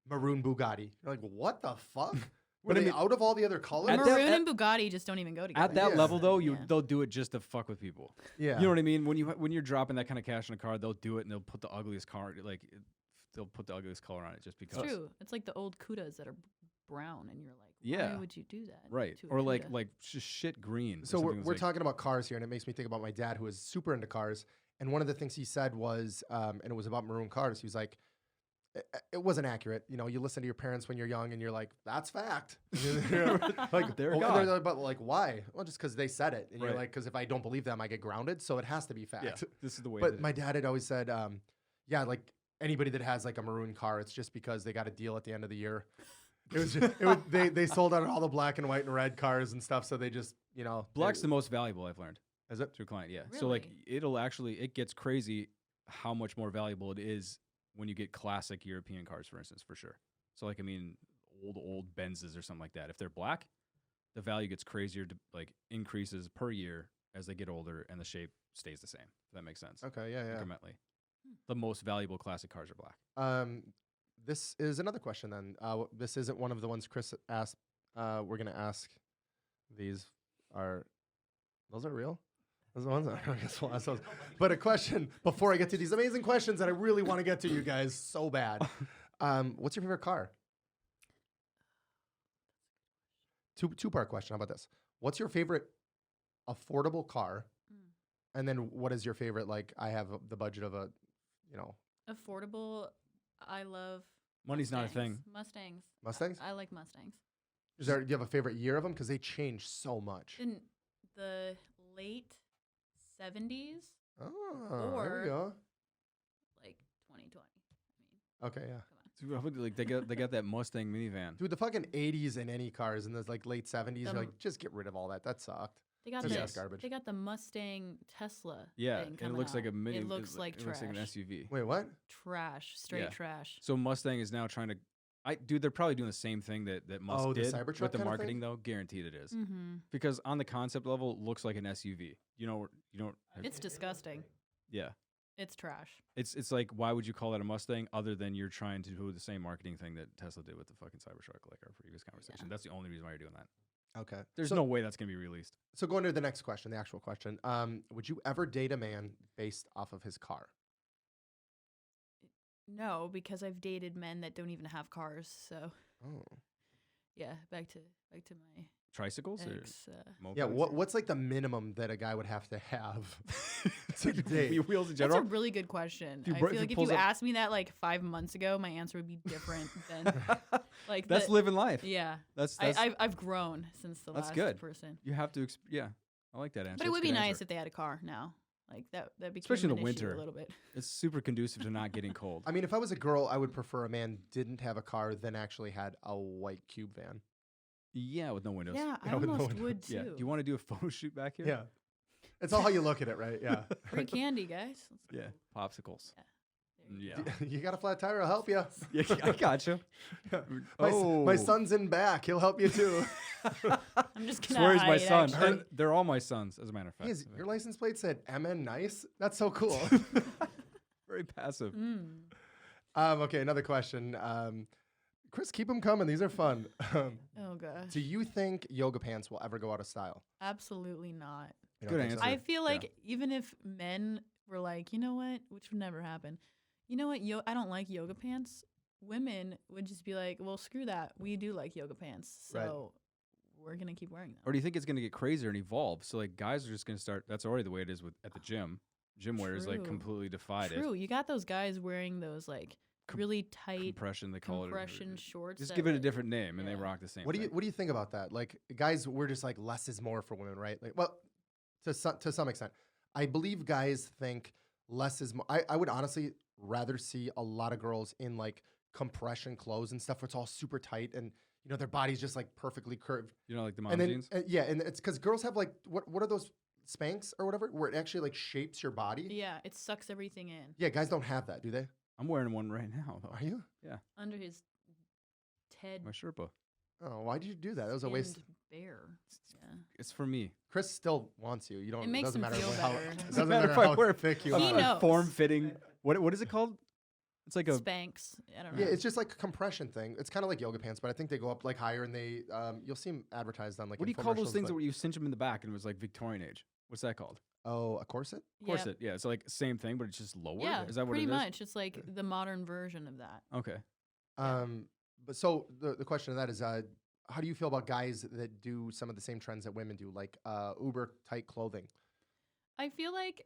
maroon Bugatti. You're like, what the fuck? Were But I they mean, out of all the other colors? At that- Maroon and Bugatti just don't even go together. At that Yeah. level, though, Yeah. they'll do it just to fuck with people. Yeah. You know what I mean? When you're dropping that kind of cash in a car, they'll do it and they'll put the ugliest car they'll put the ugliest color on it just because. It's true. It's like the old Kudas that are brown, and you're like, Yeah. why would you do that? Right. to a Or like Cuda? just shit green. or So something that's we're like- talking about cars here, and it makes me think about my dad, who is super into cars. And one of the things he said was, and it was about maroon cars. He was like, it wasn't accurate. You know, you listen to your parents when you're young, and you're like, "That's fact." Like They're and God. like, but like, why? Well, just because they said it, and you're Right. like, because if I don't believe them, I get grounded. So it has to be fact. Yeah, this is the way. But that my dad had always said, yeah, like anybody that has like a maroon car, it's just because they got a deal at the end of the year. It was just, they sold out all the black and white and red cars and stuff, so they just, you know, black's the most valuable, I've learned. is it? Through client, yeah. So like Really? it gets crazy how much more valuable it is when you get classic European cars, for instance, for sure. So like I mean, old Benzes or something like that. If they're black, the value gets crazier, like increases per year as they get older, and the shape stays the same. If that makes sense. Okay, yeah, yeah. Incrementally, the most valuable classic cars are black. This is another question then. This isn't one of the ones Chris asked. We're gonna ask. Those are real. Those are the ones. I guess we'll ask those. But a question before I get to these amazing questions that I really want to get to, you guys, so bad. What's your favorite car? Two-part question. How about this? What's your favorite affordable car? And then what is your favorite? Like, I have the budget of a, you know, affordable. I love Money's not a thing. Mustangs. Mustangs. I like Mustangs. Do you have a favorite year of them? Because they change so much. In the late 70s, Oh, there Or- we go. like 2020. I mean, Okay, yeah. come on. Dude, like they got that Mustang minivan. Dude, the fucking 80s in any cars in the like late 70s, you're The- like, just get rid of all that. That sucked. They got That's the just garbage. They got the Mustang Tesla. Yeah, thing and it coming looks like a out. mini. It looks like it trash. looks like an SUV. Wait, what? Trash, straight Yeah. trash. So Mustang is now trying to. Dude, they're probably doing the same thing that Musk Oh, the did Cybertruck with kind the of marketing, thing? though. Guaranteed it is. Mm-hmm. Because on the concept level, it looks like an SUV. You don't. It's disgusting. Yeah, It's trash. it's like, why would you call that a Mustang other than you're trying to do the same marketing thing that Tesla did with the fucking Cybertruck, like our previous conversation. That's the only reason why you're doing that. Okay. There's so, no way that's gonna be released. So going to the next question, the actual question. Would you ever date a man based off of his car? No, because I've dated men that don't even have cars. So Oh. yeah, back to my Tricycles or ex. Yeah, mopeds? what's like the minimum that a guy would have to have to date? Wheels in That's a general. really good question. If I you feel like if pulls you up- asked me that like 5 months ago, my answer would be different than like That's the, living life. Yeah, That's I've grown since the That's last good. person. you have to. Yeah, I like that answer. But it That's would a be good nice answer. if they had a car now. Like that became Especially in an the issue winter. a little bit. It's super conducive to not getting cold. I mean, if I was a girl, I would prefer a man didn't have a car than actually had a white cube van. Yeah, with no windows. Yeah, I Yeah, with no almost windows. would too. Yeah. Do you want to do a photo shoot back here? Yeah. It's all how you look at it, right? Yeah. Free candy, guys. Yeah. Popsicles. There you Yeah. You got a flat tire? I'll help you. Yeah, I gotcha. My son's in back. He'll help you too. I'm just gonna Swears my hide, son. actually. They're all my sons, as a matter of fact. Your license plate said MN Nice. That's so cool. Very passive. Mm. Okay, another question. Chris, keep them coming. These are fun. Oh gosh. Do you think yoga pants will ever go out of style? Absolutely not. You don't Good think so? answer. I feel like even if men were like, you know what, which would never happen. You know what? I don't like yoga pants. Women would just be like, well, screw that. We do like yoga pants, so we're gonna keep wearing them. Or do you think it's going to get crazier and evolve? So, like, guys are just going to start. That's already the way it is at the gym. Gym wear is, like, True. completely defied True. You got those guys wearing those like really tight compression, they call compression it. shorts. Just that, give it a like- different name, and they yeah. rock the same What do thing. you think about that? Like, guys, we're just like less is more for women, right? Like, well, to some extent, I believe guys think less is more. I would honestly rather see a lot of girls in like compression clothes and stuff where it's all super tight and you know their body's just like perfectly curved. You know, like the mom And then jeans? yeah, and it's because girls have like what are those Spanx or whatever where it actually like shapes your body. Yeah, it sucks everything in Yeah, guys don't have that, do they? I'm wearing one right now, though. Are you? under his Ted. My Sherpa. Oh, why did you do that? That was a waste. skinned bear. Yeah. It's for me. Chris still wants you. You don't. It makes doesn't him matter feel how. better. It Doesn't doesn't matter matter if I how wear thick you He are. knows. Form fitting. What is it called? It's like a Spanx. I don't know. Yeah, it's just like a compression thing. It's kind of like yoga pants, but I think they go up like higher, and they you'll see them advertised on like. what do you call those infomercials, things but- where you cinch them in the back and it was like Victorian age? What's that called? Oh, a corset? Corset. Yeah, it's like same thing, but it's just lower. Yeah, Is that what pretty it is? much. It's like the modern version of that. Okay. Yeah. But so the question of that is, how do you feel about guys that do some of the same trends that women do, like uber tight clothing? I feel like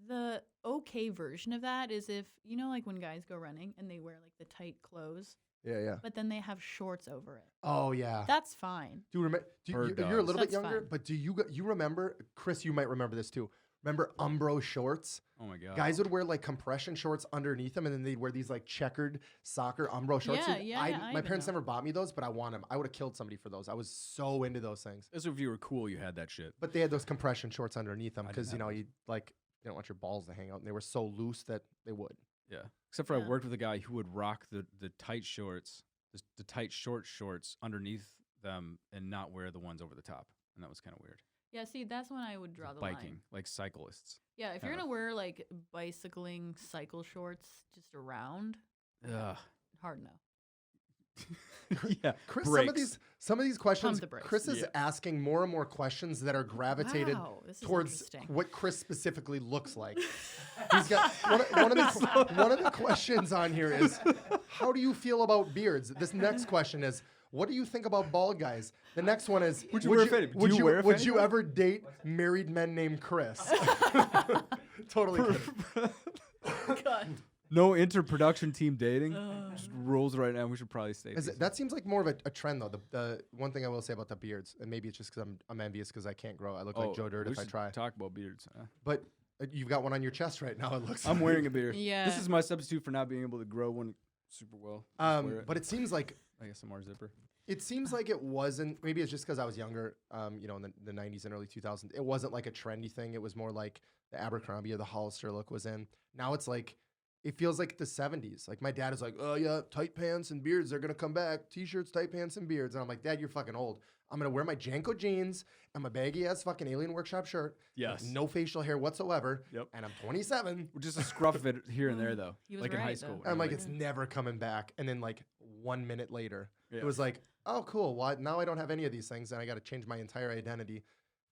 the okay version of that is if, you know, like when guys go running and they wear like the tight clothes, Yeah. but then they have shorts over it. Oh yeah. That's fine. Do you remember? Bird You're a dogs. little bit That's younger, fine. but do you remember, Chris? You might remember this too. Remember Umbro shorts? Oh my god. Guys would wear like compression shorts underneath them, and then they'd wear these like checkered soccer Umbro shorts. Yeah, Dude, yeah, I yeah, I my even parents know. never bought me those, but I want them. I would have killed somebody for those. I was so into those things. As if you were cool, you had that shit. But they had those compression shorts underneath them I didn't because have those. you like they don't want your balls to hang out, and they were so loose that they would. Yeah. Except for I Yeah. worked with a guy who would rock the tight shorts, the tight short shorts underneath them, and not wear the ones over the top, and that was kind of weird. Yeah, see, that's when I would draw the Biking, line. like cyclists. Yeah, if you're kinda. going to wear like bicycling cycle shorts just around, Ugh. hard no. Yeah. Chris, Brakes. some of these questions, the brakes. Chris is Yeah. asking more and more questions that are gravitated Wow, this is towards interesting. what Chris specifically looks like. He's got one of the questions on here is, how do you feel about beards? This next question is, what do you think about bald guys? The next one is, Would you wear a fanny- do you wear a would fanny you pack? ever date married men named Chris? Totally kidding. God. No interproduction team dating. Just rules right now. We should probably stay. That seems like more of a trend, though. The one thing I will say about the beards, and maybe it's just because I'm envious because I can't grow. I look like Joe Dirt we if I should try. Talk about beards. But you've got one on your chest right now. It looks. I'm wearing a beard. Yeah. This is my substitute for not being able to grow one super well. Just wear it. But it seems like I guess some more zipper. it wasn't. Maybe it's just because I was younger. In the 90s and early 2000s, it wasn't like a trendy thing. It was more like the Abercrombie or the Hollister look was in. Now it's like. It feels like the 70s. Like my dad is like, oh yeah, tight pants and beards, they're gonna come back. T-shirts, tight pants, and beards. And I'm like, Dad, you're fucking old. I'm gonna wear my Janko jeans and my baggy ass fucking Alien Workshop shirt. Yes. With no facial hair whatsoever. Yep. And I'm 27. Just a scruff of it here and there, though. He was Like in high right, school. though. when And I'm you're like, it's never coming back. And then like 1 minute later, Yeah. it was like, oh cool. Well, now I don't have any of these things, and I got to change my entire identity.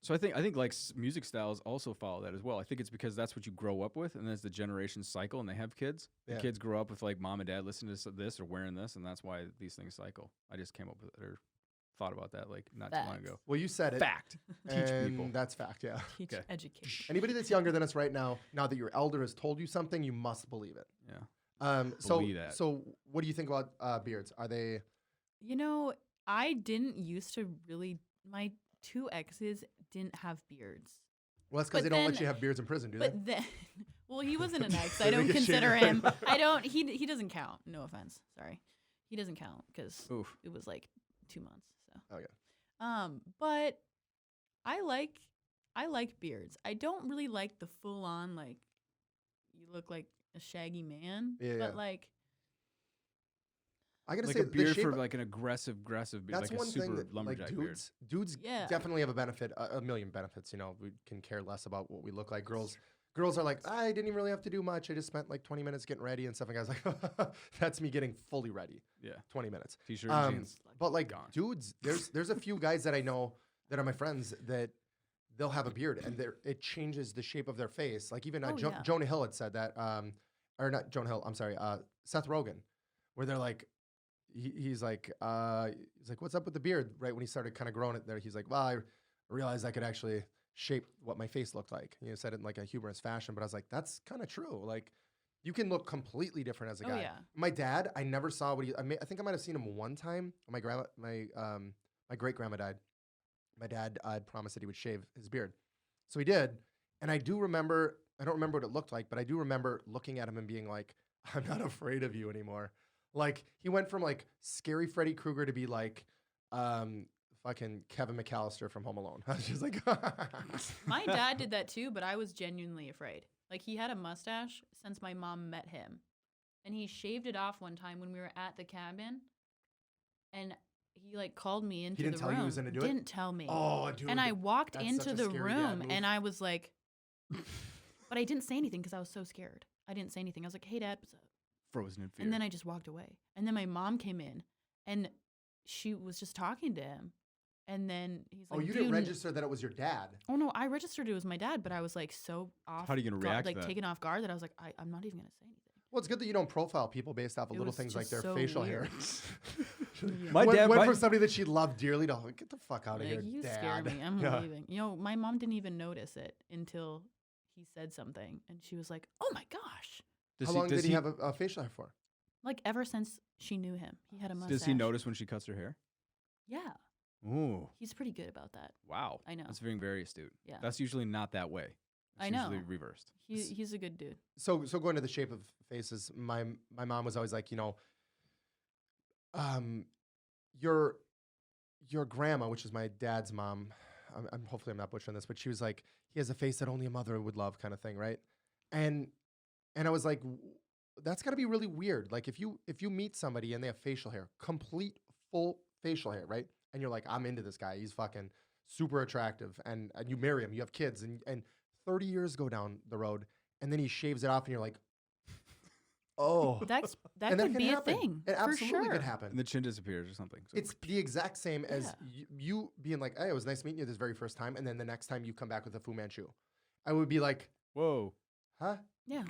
So I think like music styles also follow that as well. I think it's because that's what you grow up with, and as the generations cycle, and they have kids. The Yeah. kids grow up with like mom and dad listening to this or wearing this, and that's why these things cycle. I just came up with or thought about that like not too long Facts. ago. Well, you said it. Fact. Teach and people. that's fact. Yeah. Teach, Okay. educate. Anybody that's younger than us right now, now that your elder has told you something, you must believe it. Yeah. So, that. so what do you think about beards? Are they? You know, I didn't used to really. My two exes didn't have beards. Well, that's because But they don't let then- you have beards in prison, do they? But then, well, he wasn't an ex. They I don't make a consider shame. him. I don't. He doesn't count. No offense. Sorry, he doesn't count because Oof. it was like 2 months. So. Oh, yeah. But I like beards. I don't really like the full on like you look like a shaggy man. Yeah, But yeah. like I gotta Like say, a beard the shape, for like an aggressive beard, that's like one a super thing that like lumberjack beard. dudes Yeah. definitely have a benefit, a million benefits. You know, we can care less about what we look like. Girls are like, I didn't even really have to do much. I just spent like 20 minutes getting ready and stuff. And guys like, that's me getting fully ready. Yeah. 20 minutes. T-shirt and jeans. But like Gone. dudes, there's a few guys that I know that are my friends that they'll have a beard and it changes the shape of their face. Like even Oh, yeah. Jonah Hill had said that, or not Jonah Hill. I'm sorry, Seth Rogen, where they're like, he's like, what's up with the beard? Right when he started kind of growing it there, he's like, well, I realized I could actually shape what my face looked like. You know, said it in like a humorous fashion, but I was like, that's kind of true. Like, you can look completely different as a Oh, guy. yeah. My dad, I never saw what he. I think I might have seen him one time. My great grandma died. My dad had promised that he would shave his beard, so he did. And I do remember. I don't remember what it looked like, but I do remember looking at him and being like, "I'm not afraid of you anymore." Like he went from like scary Freddy Krueger to be like, fucking Kevin McAllister from Home Alone. I was just like, my dad did that too, but I was genuinely afraid. Like he had a mustache since my mom met him, and he shaved it off one time when we were at the cabin, and he like called me into didn't the tell room. you he was gonna do it? Didn't tell me. Oh, dude. and I walked that's into such a the scary dad room move. and I was like, but I didn't say anything because I was so scared. I didn't say anything. I was like, hey, Dad, what's up? Frozen in fear. And then I just walked away. And then my mom came in, and she was just talking to him. And then he's like, Oh, you "Do didn't kn-" register that it was your dad. Oh, no, I registered it was my dad, but I was like so off. How are you gonna guard- react to Like that? taken off guard that I was like, I'm not even going to say anything. Well, it's good that you don't profile people based off of It little was things like just their so facial weird. hair. My went, dad- went my- from somebody that she loved dearly to get the fuck out of Like, here, you Dad. scare me. I'm Yeah. leaving. You know, my mom didn't even notice it until he said something. And she was like, oh my gosh. Does How long did he have a facial hair for? Like ever since she knew him, he had a mustache. Does he notice when she cuts her hair? Yeah. Ooh, He's pretty good about that. wow. I know. That's being very astute. Yeah. That's usually not that way. It's I know. usually reversed. He's a good dude. So going to the shape of faces, my mom was always like, your grandma, which is my dad's mom, hopefully I'm not butchering this, but she was like, he has a face that only a mother would love, kind of thing, right? And I was like, that's got to be really weird. Like if you meet somebody and they have facial hair, complete full facial hair, right? And you're like, I'm into this guy. He's fucking super attractive, and you marry him, you have kids, and 30 years go down the road, and then he shaves it off, and you're like, oh. That And could can be happen. a thing. It for absolutely sure. could happen. And the chin disappears or something. So It's the exact same as Yeah. you being like, hey, it was nice meeting you this very first time, and then the next time you come back with a Fu Manchu. I would be like, whoa. huh? Yeah.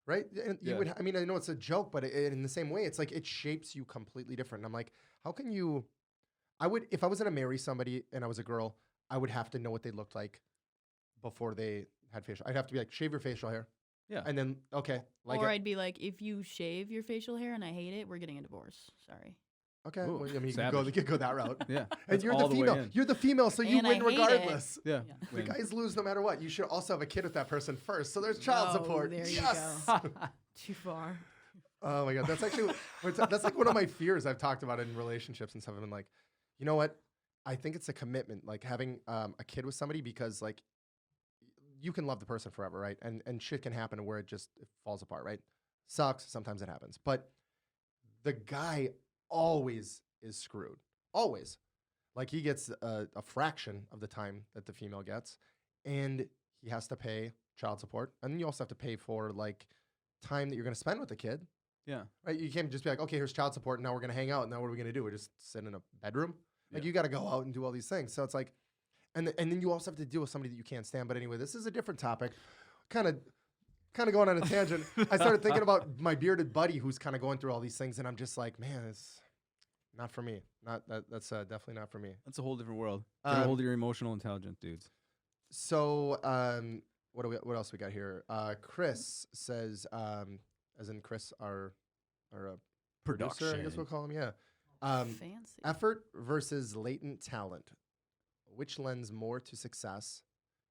Right? And you Yeah. would, I mean, I know it's a joke, but in the same way, it's like it shapes you completely different. And I'm like, how can you? If I was gonna marry somebody and I was a girl, I would have to know what they looked like before they had facial. I'd have to be like, shave your facial hair. Yeah. And then, okay. Or I'd be like, if you shave your facial hair and I hate it, we're getting a divorce. Sorry. okay. Ooh, Well, I mean, you savage. could go that route. Yeah. And That's you're all the way female. in. You're the female, so you And I win hate it. regardless. Yeah. Yeah. The Win. guys lose no matter what. You should also have a kid with that person first. So there's child Oh, support. there you Yes. go. Too far. Oh my god, that's actually that's like one of my fears I've talked about in relationships and stuff. I've been like, you know what? I think it's a commitment, like having a kid with somebody, because like you can love the person forever, right? And shit can happen where it falls apart, right? Sucks. Sometimes it happens, but the guy always is screwed. Always. Like he gets a fraction of the time that the female gets, and he has to pay child support, and you also have to pay for like time that you're going to spend with the kid. Yeah. Right? You can't just be like, okay, here's child support, and now we're going to hang out, and now what are we going to do? We just sit in a bedroom? Like Yeah. you got to go out and do all these things. So it's like, and then you also have to deal with somebody that you can't stand. But anyway, this is a different topic. Kind of going on a tangent. I started thinking about my bearded buddy who's kind of going through all these things, and I'm just like, man, it's not for me. That's definitely not for me. That's a whole different world. Get a hold of your emotional intelligent dudes. So what else we got here? Chris says, as in Chris, our producer, I guess we'll call him. Yeah. Fancy. Effort versus latent talent. Which lends more to success?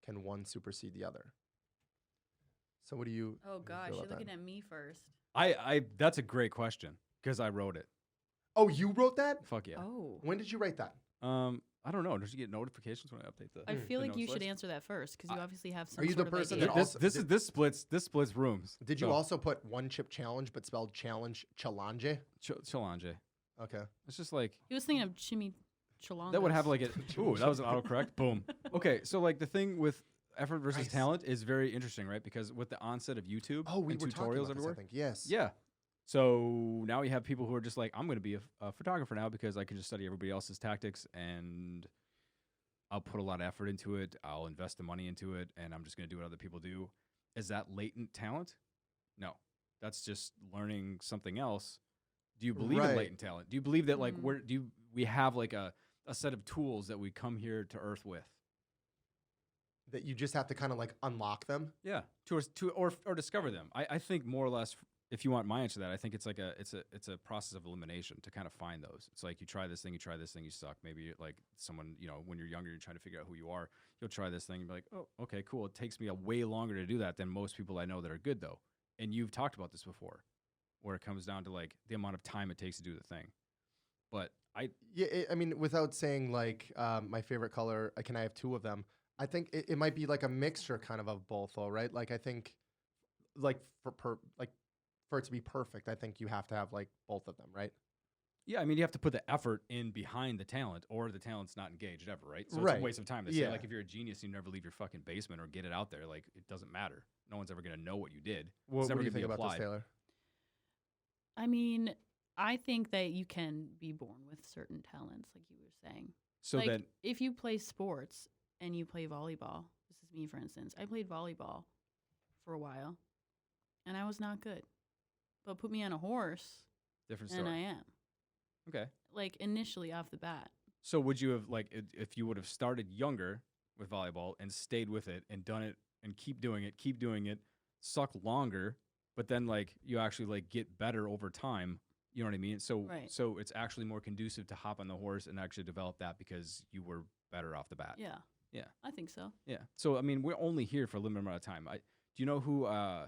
Can one supersede the other? So what do you? Oh feel gosh, about you're that? looking at me first. I that's a great question because I wrote it. Oh, you wrote that? Fuck yeah. Oh. When did you write that? I don't know. Don't you get notifications when I update the? I feel the like you notes should list? answer that first because you obviously have some Are you sort the of person idea. that This also- this did- this splits rooms. Did you So, also put one chip challenge but spelled challenge challenge? Challenge? Okay. It's just like He was thinking of Chimmy Chalongas. that would have like it. Ooh, that was an autocorrect. Boom. Okay, so like the thing with effort versus Nice. talent is very interesting, right? Because with the onset of YouTube Oh, we and were tutorials talking about everywhere, this, I think. Yes. yeah. So now you have people who are just like, I'm going to be a photographer now because I can just study everybody else's tactics and I'll put a lot of effort into it. I'll invest the money into it, and I'm just going to do what other people do. Is that latent talent? No, that's just learning something else. Do you believe in Right. latent talent? Do you believe that like Mm. we have like a set of tools that we come here to Earth with? That you just have to kind of like unlock them. Yeah, or discover them. I think more or less, if you want my answer to that, I think it's like it's a process of elimination to kind of find those. It's like you try this thing, you suck. Maybe you're like someone, when you're younger, you're trying to figure out who you are. You'll try this thing and be like, oh, okay, cool. It takes me a way longer to do that than most people I know that are good though. And you've talked about this before, where it comes down to like the amount of time it takes to do the thing. But Yeah, I mean, without saying like my favorite color, can I have two of them? I think it might be like a mixture kind of both, though, right? Like I think, like for it to be perfect, I think you have to have like both of them, right? yeah, I mean, you have to put the effort in behind the talent, or the talent's not engaged ever, right? So it's Right. a waste of time. They Yeah. say, like, if you're a genius, you never leave your fucking basement or get it out there. Like, it doesn't matter. No one's ever going to know what you did. What never do you gonna be think about this, applied. Taylor? I mean, I think that you can be born with certain talents, like you were saying. So like, then, if you play sports and you play volleyball, this is me, for instance. I played volleyball for a while, and I was not good. But put me on a horse, different and story. I am. Okay. Like, initially off the bat. So would you have if you would have started younger with volleyball and stayed with it and done it and keep doing it, suck longer, but then like you actually like get better over time. You know what I mean? So Right. so it's actually more conducive to hop on the horse and actually develop that because you were better off the bat. Yeah. Yeah. I think so. Yeah. So I mean, we're only here for a limited amount of time. Do you know who I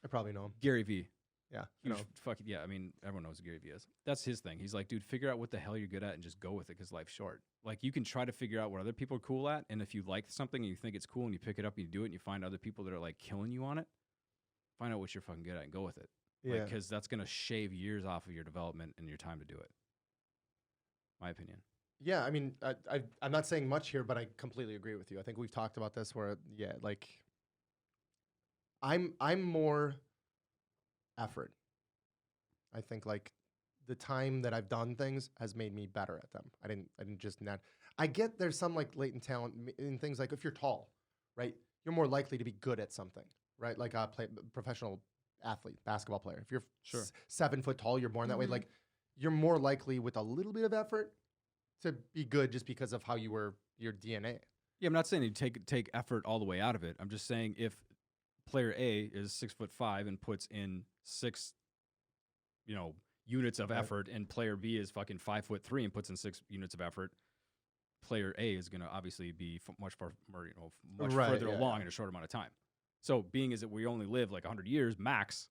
probably know him. Gary V? Yeah. Huge fucking yeah. I mean, everyone knows who Gary V is. That's his thing. He's like, dude, figure out what the hell you're good at and just go with it because life's short. Like, you can try to figure out what other people are cool at, and if you like something and you think it's cool and you pick it up and you do it and you find other people that are like killing you on it, find out what you're fucking good at and go with it. Yeah. Because that's gonna shave years off of your development and your time to do it. My opinion. Yeah, I mean, I'm not saying much here, but I completely agree with you. I think we've talked about this where, yeah, like, I'm more effort. I think like the time that I've done things has made me better at them. I didn't just net. I get there's some like latent talent in things like if you're tall, right? You're more likely to be good at something, right? Like a professional athlete, basketball player. If you're Sure. 7 foot tall, you're born that way. Mhm. Like you're more likely with a little bit of effort to be good just because of how you were your DNA. Yeah, I'm not saying you take effort all the way out of it. I'm just saying if player A is 6'5" and puts in 6, units of Right. effort, and player B is fucking 5'3" and puts in 6 units of effort, player A is going to obviously be much Right, further yeah, along yeah. in a short amount of time. So, being is that we only live like 100 years max,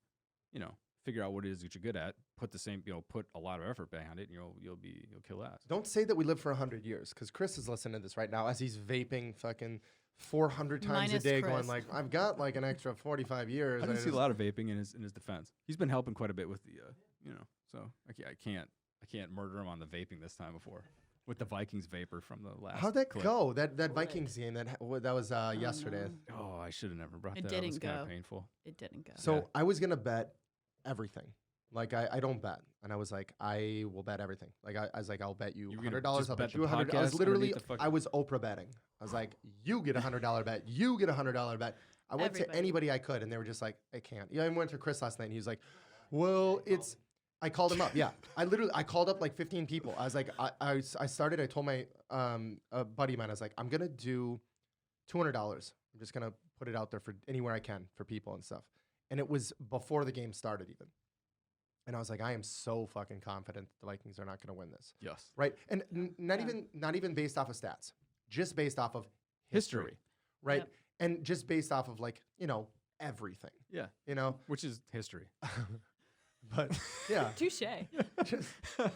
figure out what it is that you're good at, put the same, put a lot of effort behind it, and you'll kill ass. Don't say that we live for 100 years, because Chris is listening to this right now as he's vaping fucking 400 times Minus a day, Chris. going like, I've got like an extra 45 years. I and didn't see a just- lot of vaping in his defense. He's been helping quite a bit with the, so I can't murder him on the vaping this time before with the Vikings vapor from the last. How'd that clip. go? That Vikings game that was yesterday. no. Oh, I should have never brought It that up. It's didn't kind go. of painful. It didn't go. So Yeah. I was gonna bet everything. Like I don't bet, and I was like, I will bet everything. Like I was like, I'll bet you You were gonna $100. just I'll bet bet the you $100. I was podcast literally, underneath the fucking- I was Oprah betting. I was like, you get $100 bet. You get $100 bet. I went to Everybody. anybody I could, and they were just like, I can't. Yeah, I went to Chris last night, and he was like, well, it's. I called him up. Yeah, I called up like 15 people. I was like, I started. I told my a buddy of mine. I was like, I'm gonna do $200. I'm just gonna put it out there for anywhere I can for people and stuff. And it was before the game started even. And I was like, I am so fucking confident that the Vikings are not gonna win this. Yes. Right? And not Yeah. even based off of stats, just based off of History. history. Right? Yep. And just based off of like, everything. Yeah. Which is history. But yeah. Touche. Just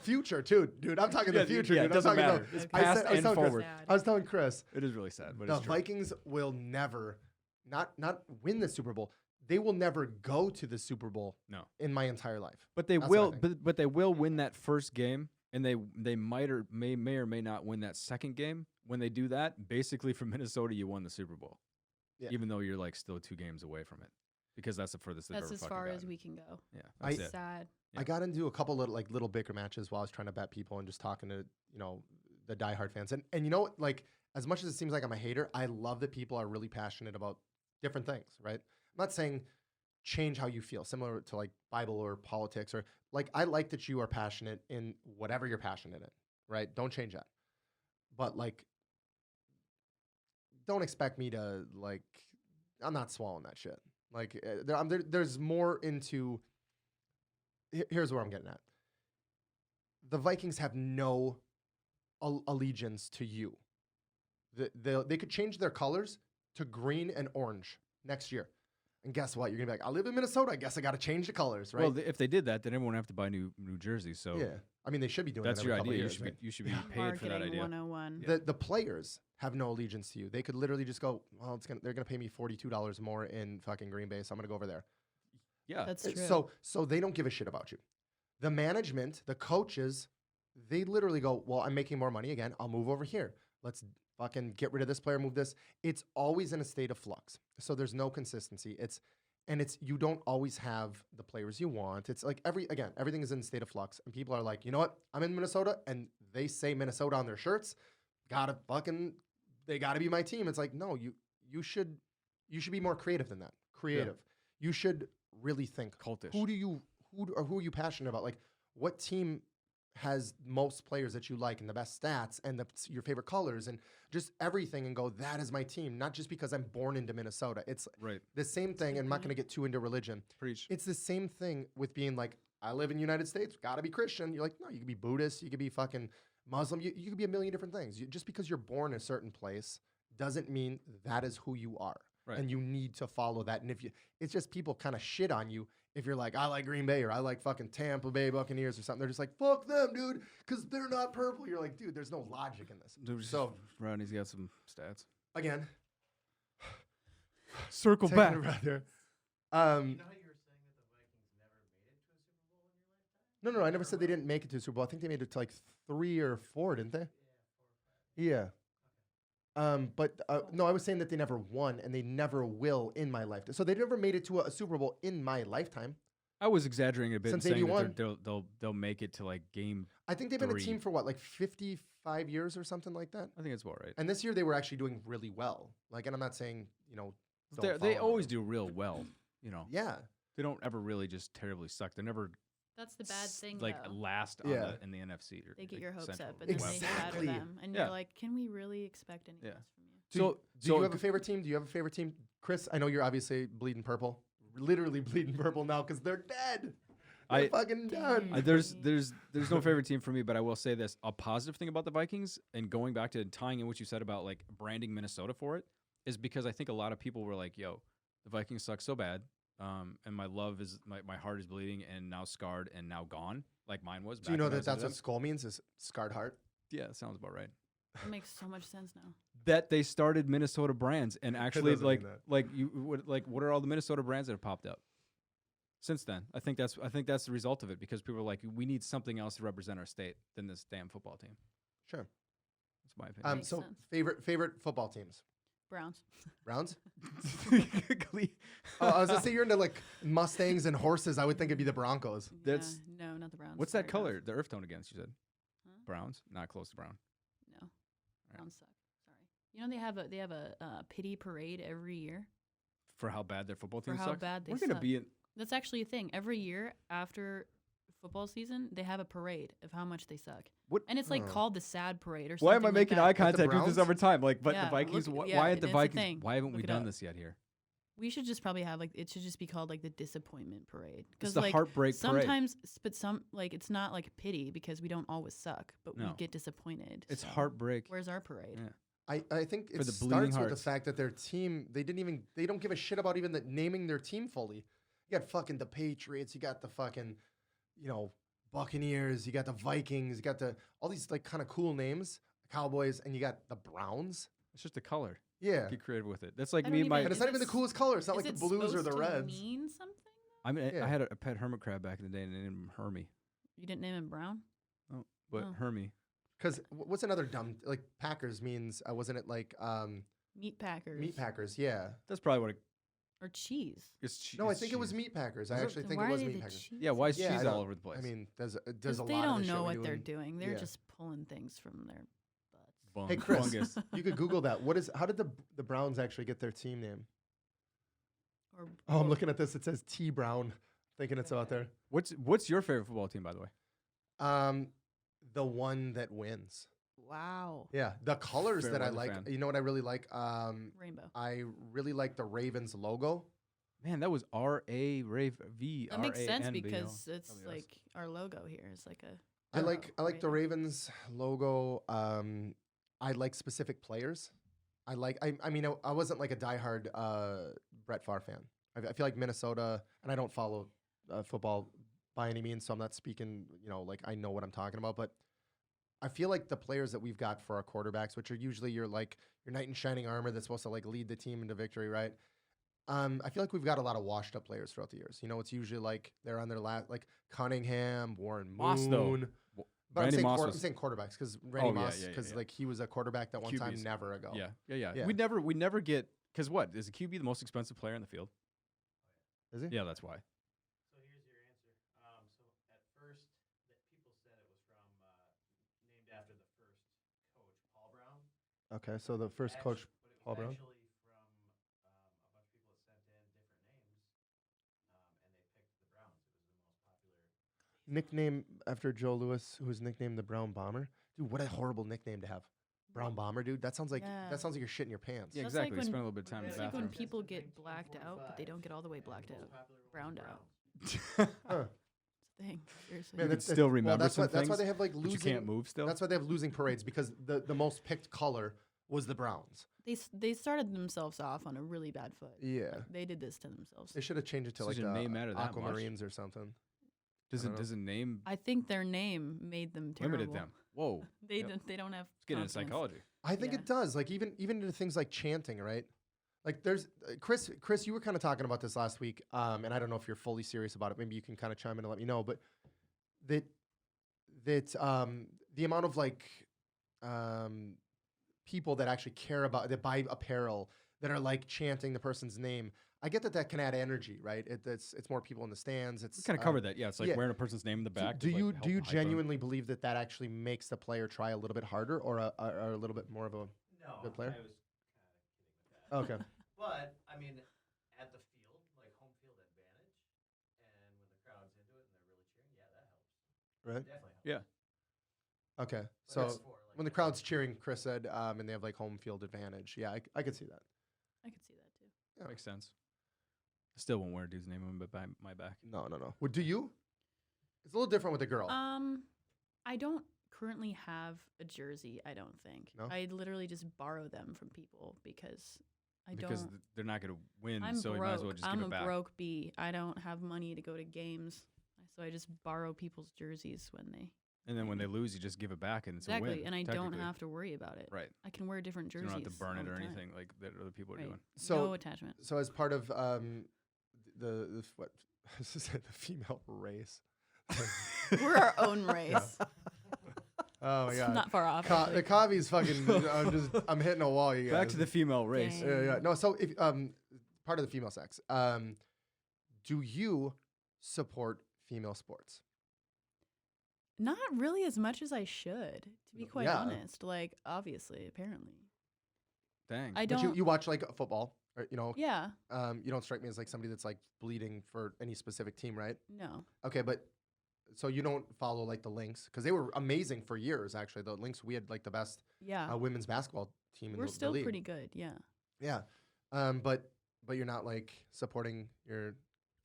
future too, dude. I'm talking Yeah, the future, yeah, dude. it doesn't I'm talking matter. about- It's Okay. past I was and telling Chris- forward. I was telling Chris, It is really sad, but the it's true. Vikings will never not win the Super Bowl. They will never go to the Super Bowl No. in my entire life. But they That's what I will. think. But they will win that first game, and they might or may or may not win that second game. When they do that, basically from Minnesota, you won the Super Bowl, Yeah. even though you're like still 2 games away from it, because that's the furthest they've That's ever as fucking far as gotten. we can go. Yeah, I- that's it. Sad. Yeah. I got into a couple little bicker matches while I was trying to bet people and just talking to the diehard fans. And like as much as it seems like I'm a hater, I love that people are really passionate about different things. Right? I'm not saying change how you feel, similar to like Bible or politics or like I like that you are passionate in whatever you're passionate in. Right? Don't change that. But like, don't expect me to like. I'm not swallowing that shit. Like there's more into. Here's where I'm getting at. The Vikings have no allegiance to you. They could change their colors to green and orange next year. And guess what? You're going to be like, I live in Minnesota. I guess I got to change the colors, right? Well, if they did that, then everyone would have to buy new jerseys. So yeah. I mean, they should be doing that's that your every couple idea. of years, right? You should be paid for that Marketing idea. 101. The players have no allegiance to you. They could literally just go, well, they're going to pay me $42 more in fucking Green Bay, so I'm going to go over there. Yeah, That's true. So they don't give a shit about you. The management, the coaches, they literally go, well, I'm making more money again. I'll move over here. Let's fucking get rid of this player, move this. It's always in a state of flux. So there's no consistency. And you don't always have the players you want. It's like everything is in a state of flux. And people are like, you know what? I'm in Minnesota and they say Minnesota on their shirts. They gotta be my team. It's like, no, you should be more creative than that. Creative. Yeah. You should really think cultish. Who are you passionate about? Like, what team has most players that you like and the best stats and your favorite colors and just everything, and go, that is my team, not just because I'm born into Minnesota. It's the same thing, and I'm not going to get too into religion. Preach. It's the same thing with being like, I live in the United States, got to be Christian. You're like, no, you could be Buddhist, you could be fucking Muslim, you could be a million different things. Just because you're born in a certain place doesn't mean that is who you are. Right. And you need to follow that. And it's just people kind of shit on you if you're like, I like Green Bay or I like fucking Tampa Bay Buccaneers or something. They're just like, fuck them, dude, because they're not purple. You're like, dude, there's no logic in this. So Rodney's got some stats. Again, circle back. You know how you were saying that the Vikings never made it to a Super Bowl in your lifetime? No, I never said they didn't make it to a Super Bowl. I think they made it to like 3 or 4, didn't they? Yeah. No, I was saying that they never won and they never will in my lifetime. So they never made it to a Super Bowl in my lifetime. I was exaggerating a bit Since and saying 81. that they'll make it to like game. I think they've been a team for what, like 55 years or something like that. I think it's about right. And this year they were actually doing really well. Like, and I'm not saying, they always do real well. Yeah. They don't ever really just terribly suck. They're never. That's the bad thing, like though. last in the NFC. They get your hopes Central. up, and then they shatter them, and you're like, can we really expect anything else from you? Do you have a favorite team? Do you have a favorite team, Chris? I know you're obviously bleeding purple, literally bleeding purple now because they're dead. They're fucking done. There's no favorite team for me, but I will say this: a positive thing about the Vikings, and going back to tying in what you said about like branding Minnesota for it, is because I think a lot of people were like, "Yo, the Vikings suck so bad." And my heart is bleeding and now scarred and now gone, like mine was. Do you know that that's what skull means? Is scarred heart? Yeah, that sounds about right. It makes so much sense now. That they started Minnesota brands and actually what are all the Minnesota brands that have popped up since then? I think that's the result of it, because people are like, we need something else to represent our state than this damn football team. Sure, that's my opinion. So favorite football teams. Browns. I was gonna say you're into like Mustangs and horses. I would think it'd be the Broncos. No, not the Browns. What's that color? The earth tone against, you said? Huh? Browns? Not close to brown. No, Browns suck. Sorry. They have a pity parade every year for how bad their football team sucks. For how bad they suck. We're gonna be in. That's actually a thing. Every year after football season, they have a parade of how much they suck. What? And it's like called the sad parade or something. Why am I making eye like contact with this every time? Like, but the Vikings. Why aren't the Vikings? Why haven't we done this yet here? We should just probably have it should just be called like the disappointment parade. It's the heartbreak sometimes, parade. But it's not like pity because we don't always suck, but we get disappointed. It's heartbreak. Where's our parade? Yeah. I think it starts with the fact that their team, they don't give a shit about even naming their team fully. You got fucking the Patriots, you got the fucking, Buccaneers, you got the Vikings, you got all these like kind of cool names, Cowboys, and you got the Browns. It's just a color. Yeah. Get creative with it. That's like me and my. And it's not even the coolest color. It's not like the blues or the reds. Mean something? I mean, I had a pet hermit crab back in the day, and I named him Hermie. You didn't name him Brown? Oh, but Hermie. Because what's another dumb like Packers means? Wasn't it like meat packers? Meat packers, yeah. That's probably what it. Or cheese. No, I think it was meat packers. I actually think it was meat packers. Yeah, why is cheese all over the place? I mean, there's a lot. They don't know what they're doing. They're just pulling things from their butts. Hey, Chris, you could Google that. How did the Browns actually get their team name? I'm looking at this. It says T Brown. Thinking it's out there. What's your favorite football team, by the way? The one that wins. Wow. Yeah, the colors that I like. You know what I really like? Rainbow. I really like the Ravens logo. Man, that was R-A-V. That makes sense because it's like our logo here is like a. I like the Ravens logo. I like specific players. I wasn't like a diehard Brett Favre fan. I feel like Minnesota, and I don't follow football by any means, so I'm not speaking. Like I know what I'm talking about, but. I feel like the players that we've got for our quarterbacks, which are usually your knight in shining armor that's supposed to like lead the team into victory, right? I feel like we've got a lot of washed up players throughout the years. It's usually like they're on their last, like Cunningham, Warren Moon. But I'm saying quarterbacks because Randy Moss, because like he was a quarterback that one time never ago. Yeah. We never get, because what is a QB the most expensive player in the field? Is he? Yeah, that's why. So here's your answer. So at first, people said it was from named after the first coach, Paul Brown. Okay, so the first coach, But it Paul was Brown. actually from a bunch of people that sent in different names, and they picked the Browns. It was the most popular. Nickname after Joe Louis, who's nicknamed the Brown Bomber. Dude, what a horrible nickname to have. Brown Bomber, dude. That sounds like Yeah. you're shitting your pants. Yeah, That's like exactly. when- Spend a little bit of time in It's the like when bathroom. people get blacked out, but they don't get all the way blacked out. Browned out. Huh. It's a thing. Seriously. Man, You that's- can still well, remember that's some why, that's why things, they have like but losing. you can't move still. That's why they have losing parades because the most picked color was the Browns. They started themselves off on a really bad foot. Yeah. Like, they did this to themselves. They should have changed it to Does like your the name matter that much? Aquamarines or something. Does I it don't does a name I think their name made them terrible. limited them? Whoa. They Yep. they don't have. Let's get into confidence. psychology. I think Yeah. it does. Like even into things like chanting, right? Like there's Chris, you were kind of talking about this last week, and I don't know if you're fully serious about it. Maybe you can kind of chime in and let me know. But that the amount of like people that actually care about that buy apparel that are like chanting the person's name. I get that can add energy, right? It's more people in the stands. It's We kind of covered that. Yeah, it's like yeah. wearing a person's name in the back. Do to, like, you help do you hype 'em. genuinely believe that actually makes the player try a little bit harder or a little bit more of a No, Good player? I was kind of kidding with that. okay? But I mean, at the field, like home field advantage, and when the crowd's into it and they're really cheering, yeah, that helps. Right. Definitely helps. Yeah. Okay. But So that's for, like, when the crowd's cheering, Chris said, and they have like home field advantage. Yeah, I could see that. I could see that too. Yeah. Makes sense. I still won't wear a dude's name on my back. No. Well, do you? It's a little different with a girl. I don't currently have a jersey. I don't think. No? I literally just borrow them from people because Because don't. they're not going to win, I'm so broke. you might as well just I'm give a it back. broke bee. I don't have money to go to games, so I just borrow people's jerseys when they And then when they lose, you just give it back, and it's a exactly, win. and I don't technically. have to worry about it. Right. I can wear different You jerseys. don't have to burn all it the or time. anything like that other people are Right. doing. So no attachment. so as part of the what the female race. We're our own race. Oh my It's god. not far off. The actually. Coffee's fucking. I'm hitting a wall. You guys. Back to the female race. Dang. Yeah. No. So if part of the female sex. Do you support female sports? Not really as much as I should, to be quite Yeah. honest. Like, obviously, apparently. Dang. I But don't. you watch like football, or, Yeah. you don't strike me as like somebody that's like bleeding for any specific team, right? No. Okay, but so you don't follow like the Lynx because they were amazing for years. Actually, the Lynx, we had like the best Yeah. women's basketball team in We're the still league. pretty good. Yeah. Yeah, but you're not like supporting your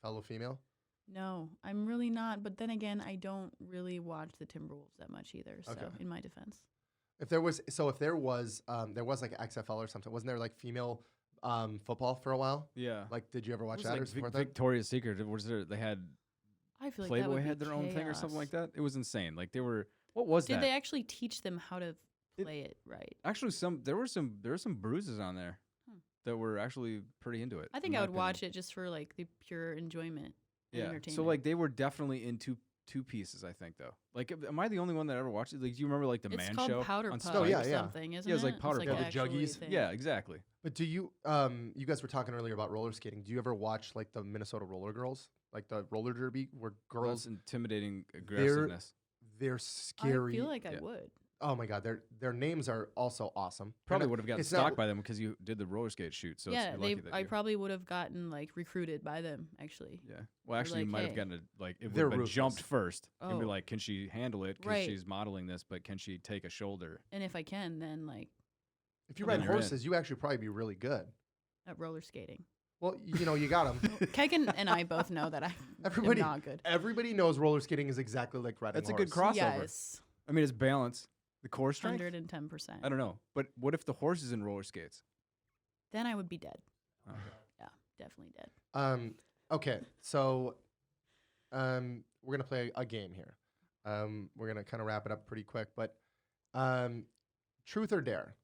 fellow female. No, I'm really not. But then again, I don't really watch the Timberwolves that much either. So, Okay. in my defense, If there was like XFL or something, wasn't there like female football for a while? Yeah. Like, did you ever watch It was that like or support that? Victoria's Secret. Was there? They had I feel like that Playboy would be had their own thing or something like chaos. that. It was insane. Like they were. What was Did that? they actually teach them how to It- play it right? Actually, there were some bruises on there Hmm. that were actually pretty into it. I think I would watch it just for like the pure enjoyment. And Yeah. entertainment. So like they were definitely in two pieces. I think though. Like, am I the only one that ever watched it? Like, do you remember like the it's Man called Show Powder on Puff Spike? Oh, yeah, or yeah. something, isn't Yeah, it's it? like Powder It's Puff. like Yeah, the actually a juggies. thing. Yeah, exactly. But do you you guys were talking earlier about roller skating. Do you ever watch like the Minnesota Roller Girls, like the roller derby where Girls girls intimidating aggressiveness. they're I scary. feel like I Yeah. would. Oh my god, their names are also awesome. They're Probably not- would have gotten it's not- stalked by them because you did the roller skate shoot. So yeah, it's lucky that I you, probably would have gotten like recruited by them actually. Yeah. Well, actually, you like, might have hey. gotten it They're would have been jumped ruthless. first and be Oh. like, can she handle it? Because Right. she's modeling this, but can she take a shoulder? And if I can, then like If you Then ride you're in. horses, you actually probably be really good. at roller skating. Well, you got them. Kegan and I both know that I Everybody- am not good. Everybody knows roller skating is exactly like riding That's a a good horse. crossover. Yes, I mean, it's balance, the core strength. 110%. I don't know, but what if the horse is in roller skates? Then I would be dead. Okay. Yeah, definitely dead. Okay, so we're gonna play a game here. We're gonna kind of wrap it up pretty quick, but truth or dare.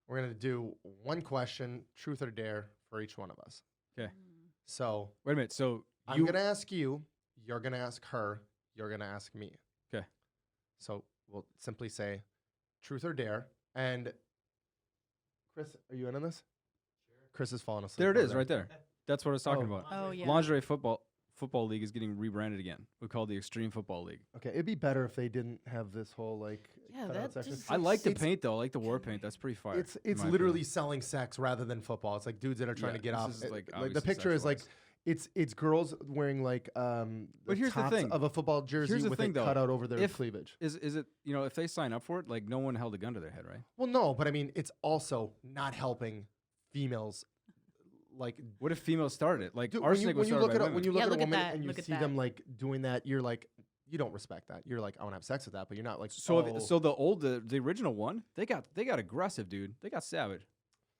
We're gonna do one question, truth or dare, for each one of us. Okay. Mm. So Wait a minute. So I'm you gonna ask you. You're gonna ask her. You're gonna ask me. 'Kay. So we'll simply say truth or dare. And Chris, are you in on this? Sure. Chris is falling asleep. there it over is right there. That's what I was talking Oh. about. Oh yeah. Lingerie football league is getting rebranded again. We call it the Extreme Football League. Okay, it'd be better if they didn't have this whole like. Yeah, cutout that section. just- I like the It's- paint though. I like the war paint. That's pretty fire. It's in my literally opinion. selling sex rather than football. It's like dudes that are trying Yeah, to get this off. is, like, the obviously picture is like sexualized. it's girls wearing like But the here's the tops thing. of a football jersey Here's the with thing, it though. cut out over their If- cleavage. Is it if they sign up for it, like no one held a gun to their head, right? Well, no, but I mean it's also not helping females. Like What if females started it? Like dude, Arsenic was when you started look by at a, women. when you look Yeah, at a look at woman that, and you look at see that. them like doing that, you're like you don't respect that. You're like I want to have sex with that, but you're not like So oh. so the original one, they got aggressive, dude. They got savage.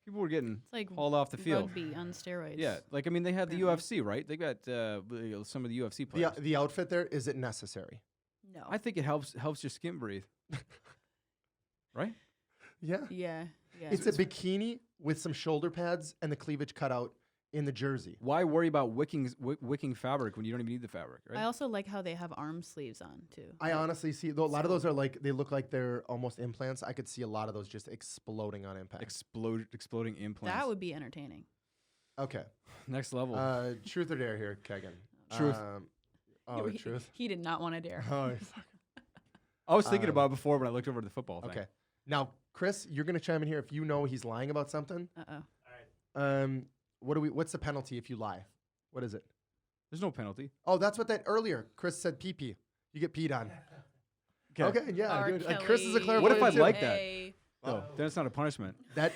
People were getting It's like hauled off the field. rugby on steroids. Yeah, like I mean, they had the Apparently. UFC, right? They got some of the UFC players. the outfit there is it necessary? No. I think it helps your skin breathe. Right? Yeah. yeah. Yeah. It's a bikini with some shoulder pads and the cleavage cut out in the jersey. Why worry about wicking fabric when you don't even need the fabric, right? I also like how they have arm sleeves on too. I honestly see though, a lot of those are like they look like they're almost implants. I could see a lot of those just exploding on impact. Exploding implants. That would be entertaining. Okay. Next level. Truth or dare here, Kegan? Truth. Oh, he, truth. He did not want to dare. Oh, I was thinking um, about it before when I looked over the football thing. okay. Now, Chris, you're gonna chime in here if you know he's lying about something. Uh-oh. All right. What's the penalty if you lie? What is it? There's no penalty. Oh, that's what that earlier Chris said. Pee pee. You get peed on. Okay, yeah. R. Good. Chris is a Kelly. clarifier. What if I too. like that? Hey, No, then it's not a punishment. that? That's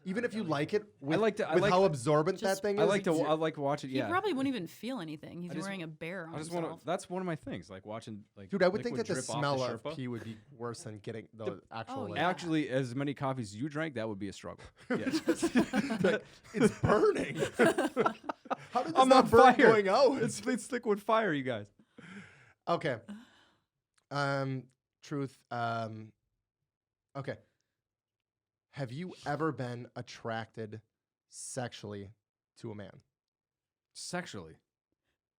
Even if you like it, with, like to- I with like- how absorbent that Just- thing I is. like to watch it. he Yeah, probably wouldn't even feel anything. He's I just- wearing a bear on I just want himself. to. That's one of my things, like watching like. Dude, I would think liquid that the drip off smell of Sherpa. pee would be worse than getting the actual. Oh, like, yeah. Actually, as many coffees as you drank, that would be a struggle. Yeah. like, it's burning. How did this I'm not on burn fire. going out? it's liquid fire, you guys. Okay. Truth. Okay. Have you ever been attracted sexually to a man? Sexually,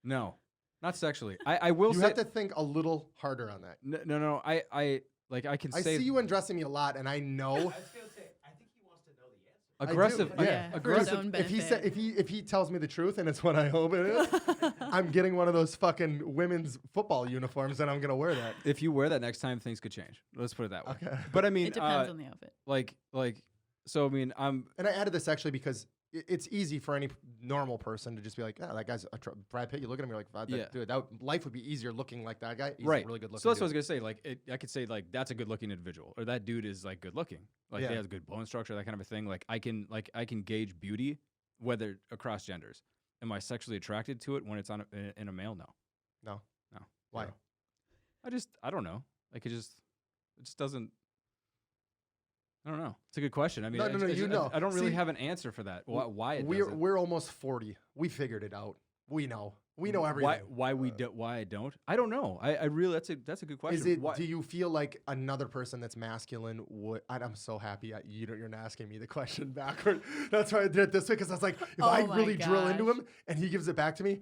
no, not sexually. I will You say have to think a little harder on that. no. I like I can I say see you undressing me a lot, and I know I was gonna say, I think he wants to know the answer. I do, aggressive. yeah. For his aggressive. own if he benefit. if he tells me the truth, and it's what I hope it is, I'm getting one of those fucking women's football uniforms, and I'm gonna wear that. If you wear that next time, things could change. Let's put it that way. Okay. But I mean, It depends on the outfit. like so. I mean, I'm And I added this actually because it's easy for any normal person to just be like, "Yeah, that guy's Brad Pitt." You look at him, you're like, "Fuck, Yeah. dude, life would be easier looking like that guy." He's right. a really good looking. So that's what I was dude. gonna say. Like, I could say like that's a good looking individual, or that dude is like good looking. Like Yeah. they have good bone structure, that kind of a thing. Like I can gauge beauty, whether across genders. Am I sexually attracted to it when it's on in a male? No. No. No. Why? Zero. I don't know. Like it just doesn't. I don't know. It's a good question. I mean, No, I- no, I- you I- know. I don't really See, have an answer for that. Why it We're doesn't. we're almost 40. We figured it out. We know. We know everything. Why why I don't? I don't know. I really that's a good question. Is it? Why- Do you feel like another person that's masculine would? I'm so happy you're not asking me the question backward. That's why I did it this way because I was like, if I Oh my really drill into gosh. him and he gives it back to me,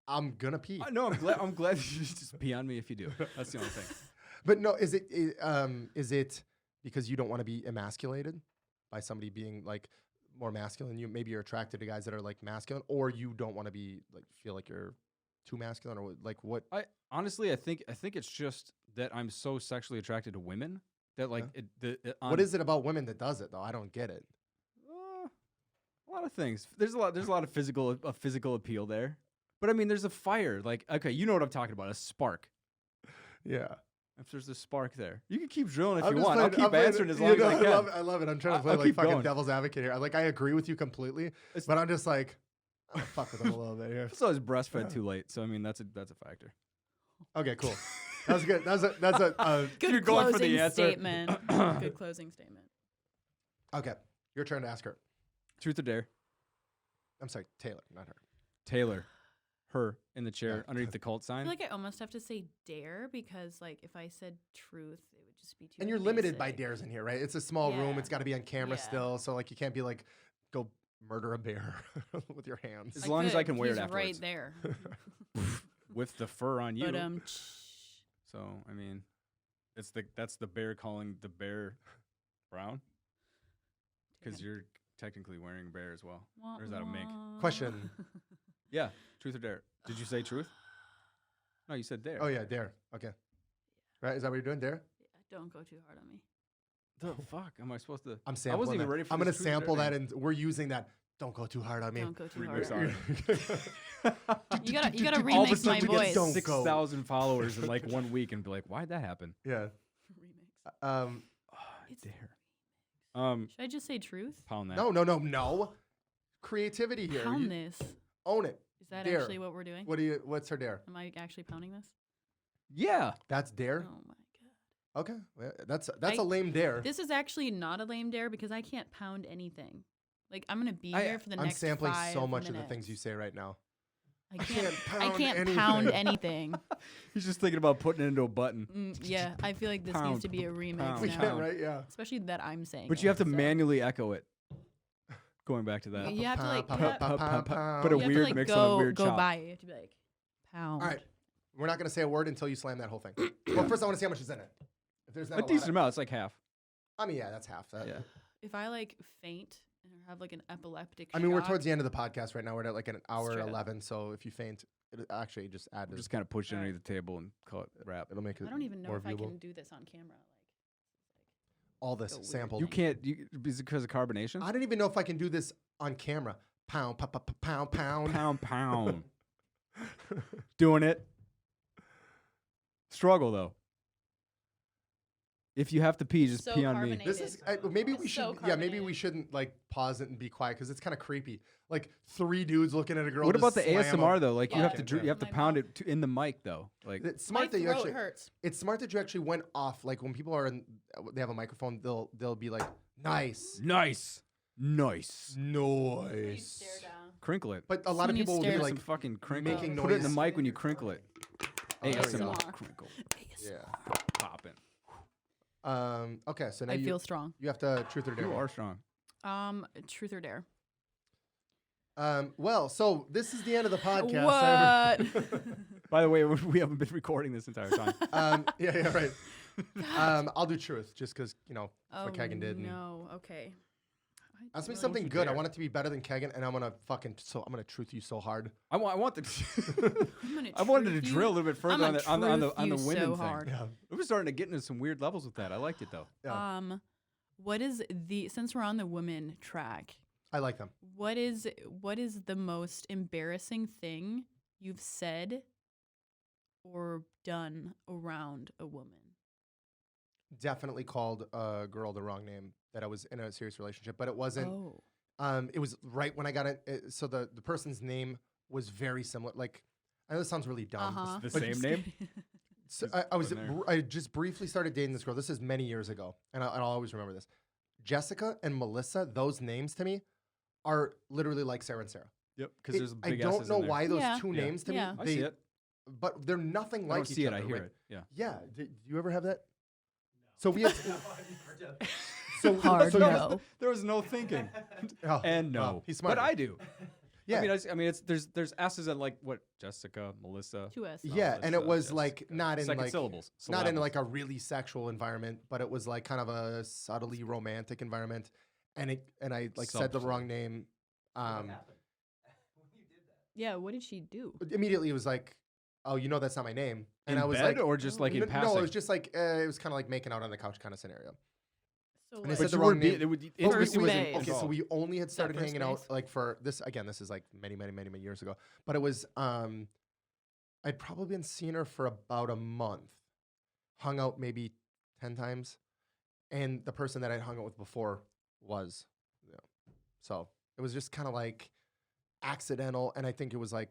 I'm gonna pee. No, I'm glad you just pee on me if you do. That's the only thing. But no, is it because you don't want to be emasculated by somebody being like more masculine? You maybe you're attracted to guys that are like masculine, or you don't want to be like feel like you're too masculine, or like what? I honestly, I think it's just that I'm so sexually attracted to women that like What is it about women that does it though? I don't get it. a lot of things. There's a lot of physical appeal there. But I mean, there's a fire. Like, okay, you know what I'm talking about? A spark. Yeah. If there's a spark there, you can keep drilling if I'm you just want. I'll playing- keep I'm playing answering it- as you long know, as I can. I love it. I'm trying to play I'll like keep fucking going. devil's advocate here. I agree with you completely, It's- but I'm just like, I'll fuck with him a little bit here. So I was breastfed too late. So I mean, that's a factor. Okay, cool. That was good. That's a Good you're going for closing the answer. statement. Good closing statement. okay. Your turn to ask her. Truth or dare? I'm sorry, Taylor, not her. Taylor, her in the chair Yeah. underneath the cult I sign. feel like I almost have to say dare because, like, if I said truth, it would just be too. And you're limited by basic. dares in here, right? It's a small room. Yeah. It's got to be on camera Yeah. still, so like you can't be like, go murder a bear with your hands. As long as I could. can wear it He's afterwards. right there. With the fur on you. But So I mean, that's the bear calling the bear brown because you're technically wearing a bear as well. Wah, Or is that a mink? wah. Question. Yeah, truth or dare? Did you say truth? No, you said dare. Oh yeah, dare. Okay. Right? Is that what you're doing? Dare? Yeah, don't go too hard on me. The fuck am I supposed to? I'm sampling. I wasn't even that. ready for I'm this gonna truth or dare sample that, thing. and we're using that. Don't go too hard on me. Don't go too Remix hard. on it. You gotta All of a remix my sudden we get voice. Don't 6,000 followers in like 1 week and be like, why'd that happen? Yeah. Remix. Um. It's Dare. Should I just say truth? Pound that. No. Creativity here. Pound You this. own it. Is that dare. actually what we're doing? What's her dare? Am I actually pounding this? Yeah. That's dare. Oh my god. Okay. Well, that's a I- lame dare. This is actually not a lame dare because I can't pound anything. Like I'm gonna be I- here for the I'm next sampling 5 so much minutes. of the things you say right now. I can't anything. pound anything. He's just thinking about putting it into a button. Yeah, I feel like this Pound, needs to be a remix pound, We now. can't, right? Yeah. Especially that I'm saying. But you have to so. manually echo it. Going back to that. You have to like. Pa, you pa, have- pa, pa, pa. Put a you have to, weird like, mix go, on a weird go chop. by. You have to be like, pound. All right. We're not gonna say a word until you slam that whole thing. Well, first I want to see how much is in it. If there's not A decent amount. It's like half. I mean, yeah, that's half. That. Yeah. If I like faint and have like an epileptic. I mean, we're shock, towards the end of the podcast right now. We're at like an hour Straight up. 11. So if you faint, it actually just add to Just kind of push it Alright. underneath the table and call it wrap. It'll make it I don't even know more if I viewable. can do this on camera. All this so weird. sampled. You can't. Is it because of carbonation? I don't even know if I can do this on camera. Pound, pound, pound. Pound. Doing it. Struggle though. If you have to pee, just So pee on me. carbonated. This is maybe It's we should so maybe we carbonated. shouldn't like pause it and be quiet because it's kind of creepy. Like 3 dudes looking at a girl. What about just the slam ASMR a- though? Like you Yeah. have to you have to My pound mouth. it in the mic though. Like It's My smart that you throat actually. hurts. It's smart that you actually went off. Like when people are in, they have a microphone. They'll be like, nice, nice. noise. Crinkle it. But a lot of When you people will be stare- Like like, some fucking crinkle. making Put it in the noise. mic when you crinkle it. Oh, there we go. ASMR ASMR. crinkle. yeah. Popping. Okay, so now I you feel strong. you have to truth or dare. You are strong. Truth or dare? Well, so this is the end of the podcast. What? By the way, we haven't been recording this entire time. Yeah, right. I'll do truth just because Oh what Kagan did. and- no. Okay. I Ask me don't something you good. I dare. want it to be better than Kagan, and I'm gonna truth you so hard. I want the. I'm gonna I wanted to truth you. drill a little bit further I'ma on the truth you women so thing. hard. Yeah. We were starting to get into some weird levels with that. I liked it though. Yeah. What is since we're on the women track? I like them. What is the most embarrassing thing you've said or done around a woman? Definitely called a girl the wrong name that I was in a serious relationship, but it wasn't. Oh. It was right when I got it. So the person's name was very similar. Like, I know this sounds really dumb. Uh-huh. The But same name? So Just I was putting there. I just briefly started dating this girl. This is many years ago, and I'll always remember this. Jessica and Melissa, those names to me are literally like Sarah and Sarah. Yep. Because It- there's I big don't S's know in there. why those Yeah. two Yeah. names to Yeah. me. I see it. But they're nothing I like don't each see it. other. I hear right? it. Yeah. Yeah. Do you ever have that? So we have. so Hard so no. There was no thinking. Oh, And no. well, he's smart. But I do. Yeah. I mean, it's there's S's in like what Jessica, Melissa. 2S. Yeah, and it Melissa, was like Jessica. not in Second like syllables. not in syllables. like a really sexual environment, but it was like kind of a subtly romantic environment, and I like said the Subtly. wrong name. Yeah, what did she do? Immediately it was like, oh, that's not my name, and In I was bed like, or just like in no, passing. no, it was just like it was kind of like making out on the couch kind of scenario. So And I like, said But the you wrong were name. intimacy But First wasn't base. Okay, so involved. we only had started first hanging out base? like for this again. This is like many years ago, but it was I'd probably been seeing her for about a month, hung out maybe 10 times, and the person that I'd hung out with before was, so it was just kind of like accidental, and I think it was like,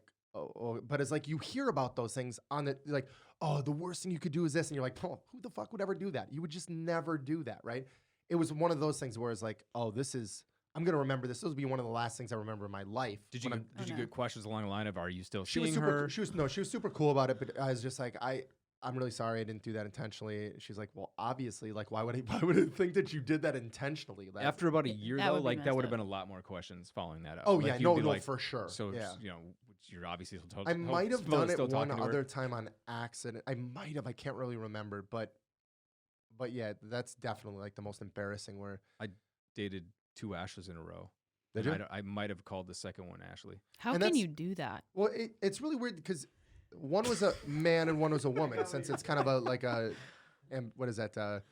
but it's like you hear about those things on the like, oh, the worst thing you could do is this, and you're like, oh, who the fuck would ever do that? You would just never do that, right? It was one of those things where it's like, oh, I'm gonna remember this. This will be one of the last things I remember in my life. Did you when get, I'm- did you no. get questions along the line of Are you still She was seeing super. her? She was super cool about it, but I was just like, I'm really sorry I didn't do that intentionally. She's like, well, obviously, like, why would I think that you did that intentionally? Like, After about a year that though, would be like that messed would have up. been a lot more questions following that up. oh Like, yeah, you'd no, be no, like, for sure. So yeah. you're obviously still I might have done it still one talking to her. other time on accident. I might have. I can't really remember, but yeah, that's definitely like the most embarrassing. Where Dated 2 Ashleys in a row. Did And you? I might have called the second one Ashley. How And can that's- you do that? Well, it's really weird because one was a man and one was a woman. Since it's kind of what is that?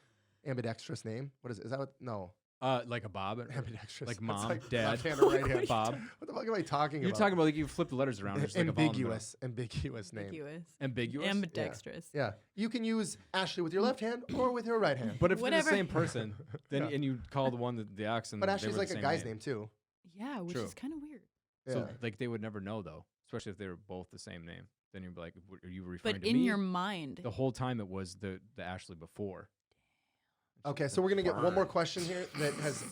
Ambidextrous name? What is that? No, Like a Bob, ambidextrous. like That's mom, like dad, left hand or right hand. Bob. What the fuck am I talking You're about? talking about like you flip the letters around. There's like a ball in the middle. ambiguous name. Ambiguous. Ambidextrous. Yeah, you can use Ashley with your left hand or with your right hand. But if they're Whatever. the same person, then Yeah. and you call the one the X, and But they Ashley's were like the a same guy's name too. Yeah, which True. is kind of weird. Yeah. So like they would never know though, especially if they were both the same name. Then you'd be like, "Are you referring But to in me?" your mind, The whole time it was the Ashley before. Okay, so we're gonna get one more question here that has.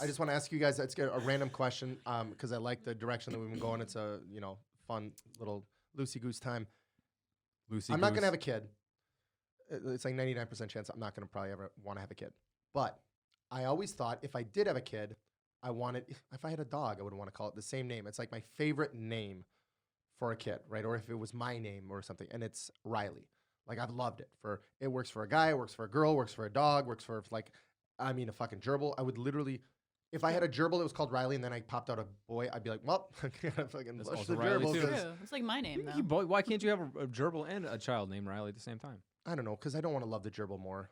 I just want to ask you guys. It's a random question because I like the direction that we've been going. It's a fun little loosey goose time. I'm not gonna have a kid. It's like 99% chance I'm not gonna probably ever want to have a kid. But I always thought if I did have a kid, if I had a dog, I would want to call it the same name. It's like my favorite name for a kid, right? Or if it was my name or something, and it's Riley. Like I've loved it. It works for a guy, it works for a girl, works for a dog, works for a fucking gerbil. I would literally, if I had a gerbil that was called Riley and then I popped out a boy, I'd be like, well, I gotta fucking That's flush also the Riley gerbil. too. 'Cause true. It's like my name, though. Why can't you have a gerbil and a child named Riley at the same time? I don't know, because I don't want to love the gerbil more.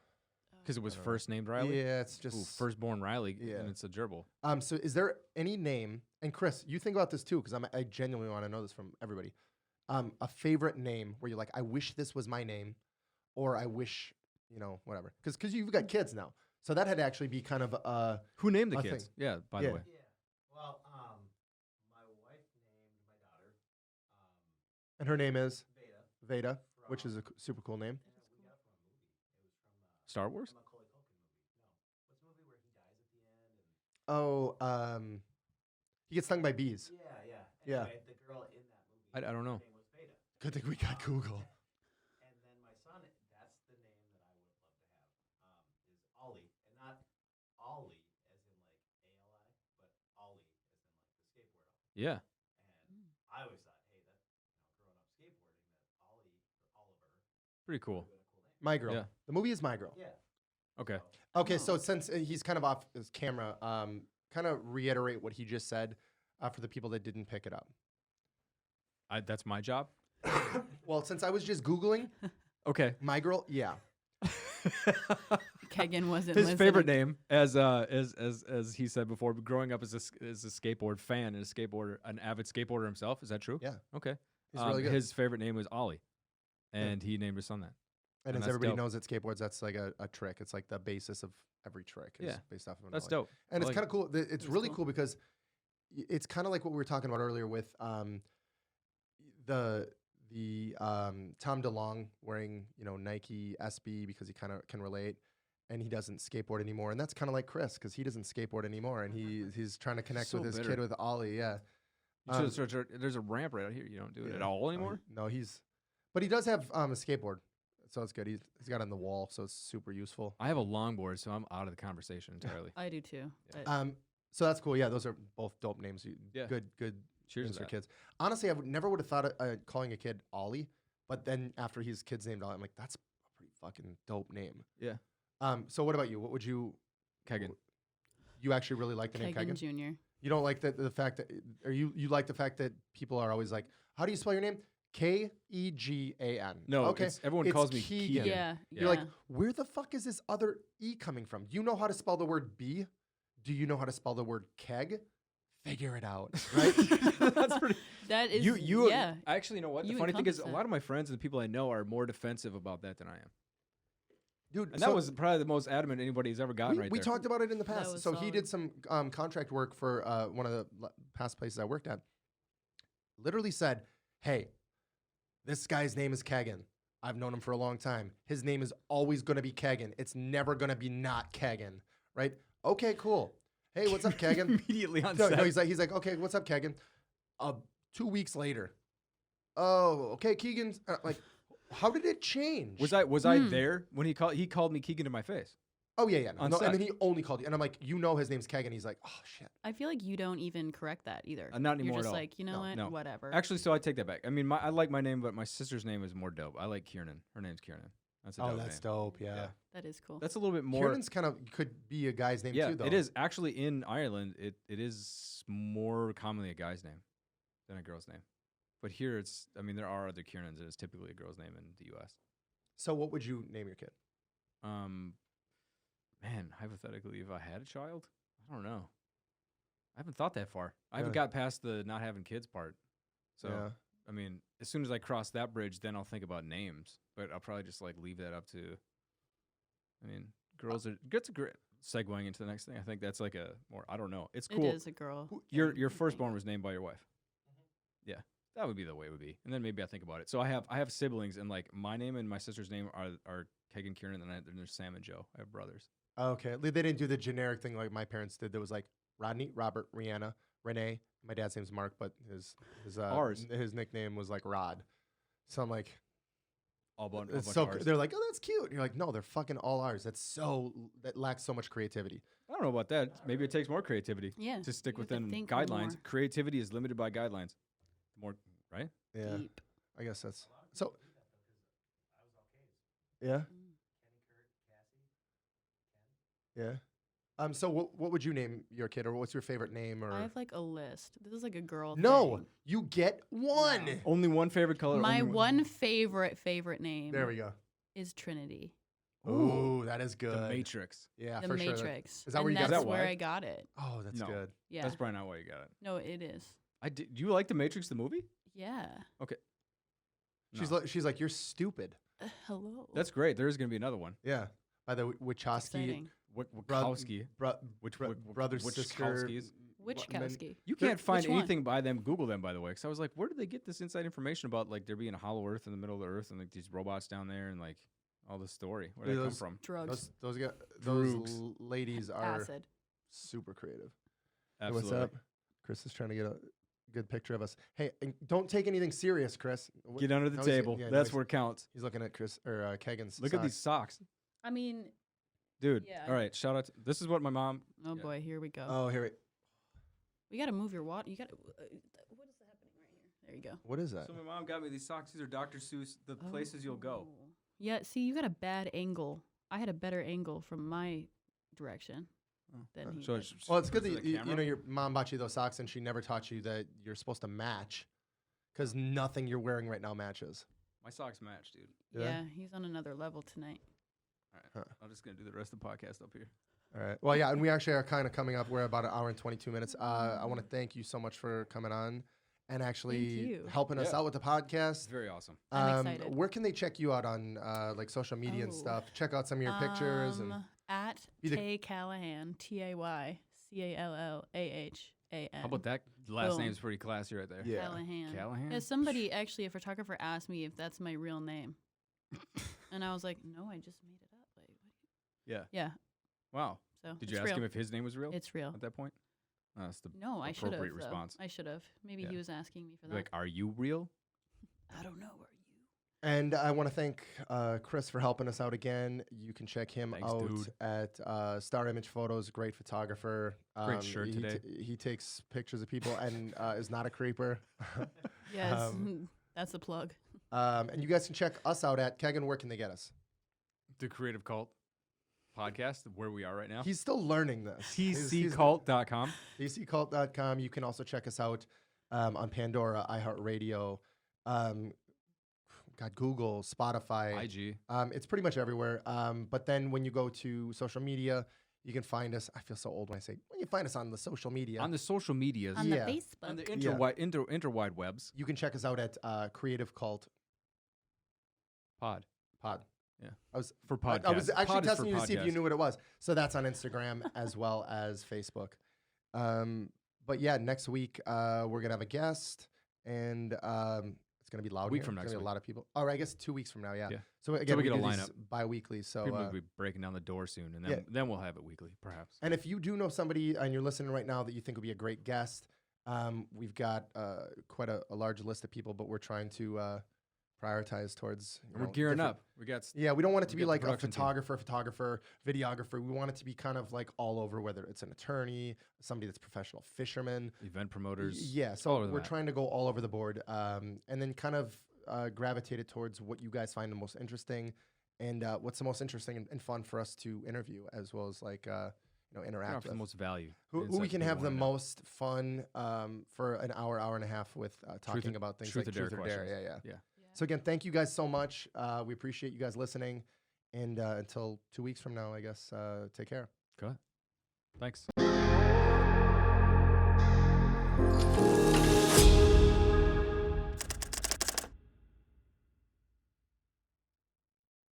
Because it was I don't know. first named Riley. Yeah, it's just Ooh, firstborn Riley, Yeah. and it's a gerbil. So is there any name? And Chris, you think about this too, because I genuinely want to know this from everybody. A favorite name where you're like, I wish this was my name, or I wish, whatever. Because you've got kids now, so that had to actually be kind of Who named the a kids? thing. Yeah, by Yeah. the way. Yeah. Well, my wife named my daughter and her name is Veda, Veda, which is a super cool name. and we got it from a movie. It was from Star Wars? a Macaulay Culkin movie. No, what's the movie where he dies at the end? Oh, he gets stung by bees. Yeah. Yeah. Anyway, the girl in that movie. I don't know. Her name was Veda. Good thing we got Google. And then my son, that's the name that I would have loved to have, is Ollie. And not Ollie as in like A-L-I, but Ollie as in like the skateboard Ollie. Yeah. And I always thought, hey, that, growing up skateboarding, that Ollie or Oliver Pretty cool. would have been a cool name. My Girl. Yeah. The movie is My Girl. Yeah. Okay. Okay, so since he's kind of off his camera, kind of reiterate what he just said for the people that didn't pick it up. That's my job. Well, since I was just Googling Okay. My Girl, yeah. Kegan wasn't His favorite listening. name, as he said before, growing up as a skateboard fan and an avid skateboarder himself. Is that true? Yeah. Okay. He's really good. His favorite name was Ollie, and he named his son that. And and as that's everybody dope. knows at skateboards, that's like a trick. It's like the basis of every trick is Yeah. based off of an That's ollie. dope. And I it's like kind of cool. It's That's really cool. cool because it's kind of like what we were talking about earlier with the Tom DeLonge wearing Nike SB because he kind of can relate, and he doesn't skateboard anymore. And that's kind of like Chris because he doesn't skateboard anymore, and he's trying to connect So with his bitter. kid with Ollie. Yeah. You should search. There's a ramp right out here. You don't do it Yeah. at all Oh, anymore. no, but he does have a skateboard, so it's good. He's got it on the wall, so it's super useful. I have a longboard, so I'm out of the conversation entirely. I do too. Yeah. but- So that's cool. Yeah, those are both dope names. Yeah. Good Cheers things to for that. kids. Honestly, I never would have thought of calling a kid Ollie, but then after his kid's named Ollie, I'm like, that's a pretty fucking dope name. Yeah. So what about you? What would you? Kegan. You actually really like the name Kegan Kegan? Jr. You don't like the fact that, or you like the fact that people are always like, how do you spell your name? Kegan. No, okay. everyone It's calls me Keegan. Keegan. Yeah. You're like, where the fuck is this other E coming from? Do you know how to spell the word B? Do you know how to spell the word keg? Figure it out, right? That's pretty. that is You yeah. Actually, you know what? The You funny thing is, a encompass lot that. of my friends and the people I know are more defensive about that than I am. Dude, And that was probably the most adamant anybody's ever gotten right we there. talked about it in the That past. was So he did solid. some contract work for one of the past places I worked at. Literally said, hey, this guy's name is Kegan. I've known him for a long time. His name is always going to be Kegan. It's never going to be not Kegan, right? Okay, cool. Hey, what's up, Kegan? Immediately on No, set. he's like, okay, what's up, Kegan? 2 weeks later. Oh, okay, Keegan's like, how did it change? was I there when he called me Keegan to my face? Oh yeah. on No, set? and then he only called you, and I'm like, his name's Kegan. He's like, oh shit. I feel like you don't even correct that either. Not anymore You're at just all. like, you know what? No. Whatever. Actually, so I take that back. I mean, I like my name, but my sister's name is more dope. I like Kiernan. Her name's Kiernan. That's a Oh, dope that's name. dope. Yeah. That is cool. That's a little bit more. Kieran's kind of could be a guy's name Yeah, too, though. it is actually in Ireland. It is more commonly a guy's name than a girl's name. But here it's. I mean, there are other Kiernans, and it's typically a girl's name in the U.S. So, what would you name your kid? Man, hypothetically, if I had a child, I don't know. I haven't thought that far. I haven't Really? got past the not having kids part. So, Yeah. I mean, as soon as I cross that bridge, then I'll think about names. But I'll probably just like leave that up to. I mean, girls are. That's a great segueing into the next thing. I think that's like a more. I don't know. It's cool. It is a girl. Your thing, I think. firstborn was named by your wife. Yeah, that would be the way it would be. And then maybe I think about it. So I have siblings, and like my name and my sister's name are Kegan, Kieran, and then there's Sam and Joe. I have brothers. Okay. They didn't do the generic thing like my parents did. There was like Rodney, Robert, Rihanna, Renee. My dad's name's Mark, but his nickname was like Rod. So I'm like, All bunch it's of so ours. they're like, oh, that's cute. And you're like, no, they're fucking all ours. That lacks so much creativity. I don't know about that. Maybe it takes more creativity Yeah. to stick you have to within think guidelines. more. Creativity is limited by guidelines. More, right? Yeah, Deep. I guess that's so. I was all K's. Yeah, Mm. Kenny, Kurt, Cassie, Ken. yeah. So what would you name your kid, or what's your favorite name? Or I have like a list. This is like a girl. no, thing. you get one. No. Only one favorite color. My only one favorite name There we go. is Trinity. Ooh, that is good. The Matrix. Yeah, The for sure. Matrix. Is that where And you got that's that? where Why? I got it. Oh, that's No. good. Yeah. That's probably not why you got it. No, it is. Do you like The Matrix, the movie? Yeah. No. She's like, you're stupid. Hello. That's great. There is going to be another one. Yeah. By the Wachowski, exciting. Wachowski. which Which brother sister. Wachowskis? Witchkowski. You They're- can't find which one? anything by them. Google them, by the way. Because I was like, where did they get this inside information about like there being a hollow Earth in the middle of the Earth and like these robots down there and like all this story? Where did that come Those- from? Drugs. Those Droogs. ladies are Acid. super creative. Hey, Absolutely. what's up? Chris is trying to get a good picture of us. Hey, and don't take anything serious, Chris. Get under the How is it? table. Yeah, That's he's- where it counts. He's looking at Chris or Kegan's. Look at these socks. I mean, Dude. Yeah. All right. Shout out. This is what my mom. oh Yeah. boy, here we go. Oh, here. We got to move your water. You got to. What is happening right here? There you go. What is that? So my mom got me these socks. These are Dr. Seuss. The places you'll go. Oh. Yeah, see, you got a bad angle. I had a better angle from my direction than he So did. it's, Well, it's good to that the you camera? know your mom bought you those socks, and she never taught you that you're supposed to match, because nothing you're wearing right now matches. My socks match, dude. Yeah? Yeah, he's on another level tonight. All right. Huh. I'm just gonna do the rest of the podcast up here. All right. Well, yeah, and we actually are kind of coming up. We're about an hour and 22 minutes. I want to thank you so much for coming on and actually you. helping us Yeah. out with the It's podcast. very awesome. I'm excited. Where can they check you out on like social media and Oh. stuff? Check out some of your pictures and At Be the- Tay Callahan, TayCallahan. How about that? Last Boom. name's pretty classy right there. Yeah. Callahan. Callahan. Yeah, somebody actually, a photographer asked me if that's my real name, and I was like, no, I just made it up. Like, what? Yeah. Yeah. Wow. So Did it's you ask real. him if his name was real It's real. at that point? That's the No, I should have. appropriate response. I should have. Maybe Yeah. he was asking me for that. like, are you real? I don't know. Are you? And I want to thank Chris for helping us out again. You can check him Thanks, out dude. at Star Image Photos. Great photographer. Great shirt today. He takes pictures of people and is not a creeper. Yes, that's a plug. And you guys can check us out at Kegan. Where can they get us? The Creative Cult podcast, where we are right now. He's still learning this. TCCult.com. TCCult.com. You can also check us out on Pandora, iHeartRadio, Google, Spotify. IG. It's pretty much everywhere. But then when you go to social media, you can find us. I feel so old when I say, well, you find us on the social media. On the social medias. On Yeah. the Facebook. On the Yeah. interwide webs. You can check us out at Creative Cult Pod. Pod. Yeah. I was For podcast. I was actually Pod is for testing you to see if you podcast. knew what it was. So that's on Instagram as well as Facebook. But yeah, next week we're gonna have a guest, and it's gonna be loud. Week here. from It's next gonna be week. a lot of people. Or I guess 2 weeks from now. Yeah. Yeah. So again, we get a do these lineup. bi-weekly. So People will be breaking down the door soon, and then, yeah. then we'll have it weekly, perhaps. and if you do know somebody and you're listening right now that you think would be a great guest, we've got quite a large list of people, but we're trying to prioritize towards. We're gearing different- up. We got Yeah, we don't want it to We be got the like a production team. photographer, videographer. We want it to be kind of like all over, whether it's an attorney, somebody that's a professional fisherman. event promoters. Yeah, all so over the we're map. trying to go all over the board, and then kind of gravitate it towards what you guys find the most interesting, and what's the most interesting and fun for us to interview, as well as like interact Offer the with. most value. Who insights we can people have the wanna know. most fun for an hour and a half with talking or- about things truth like or dare truth or dare. questions. Yeah. Yeah. Yeah. So again, thank you guys so much. We appreciate you guys listening. And until 2 weeks from now, I guess, take care. Good. Thanks.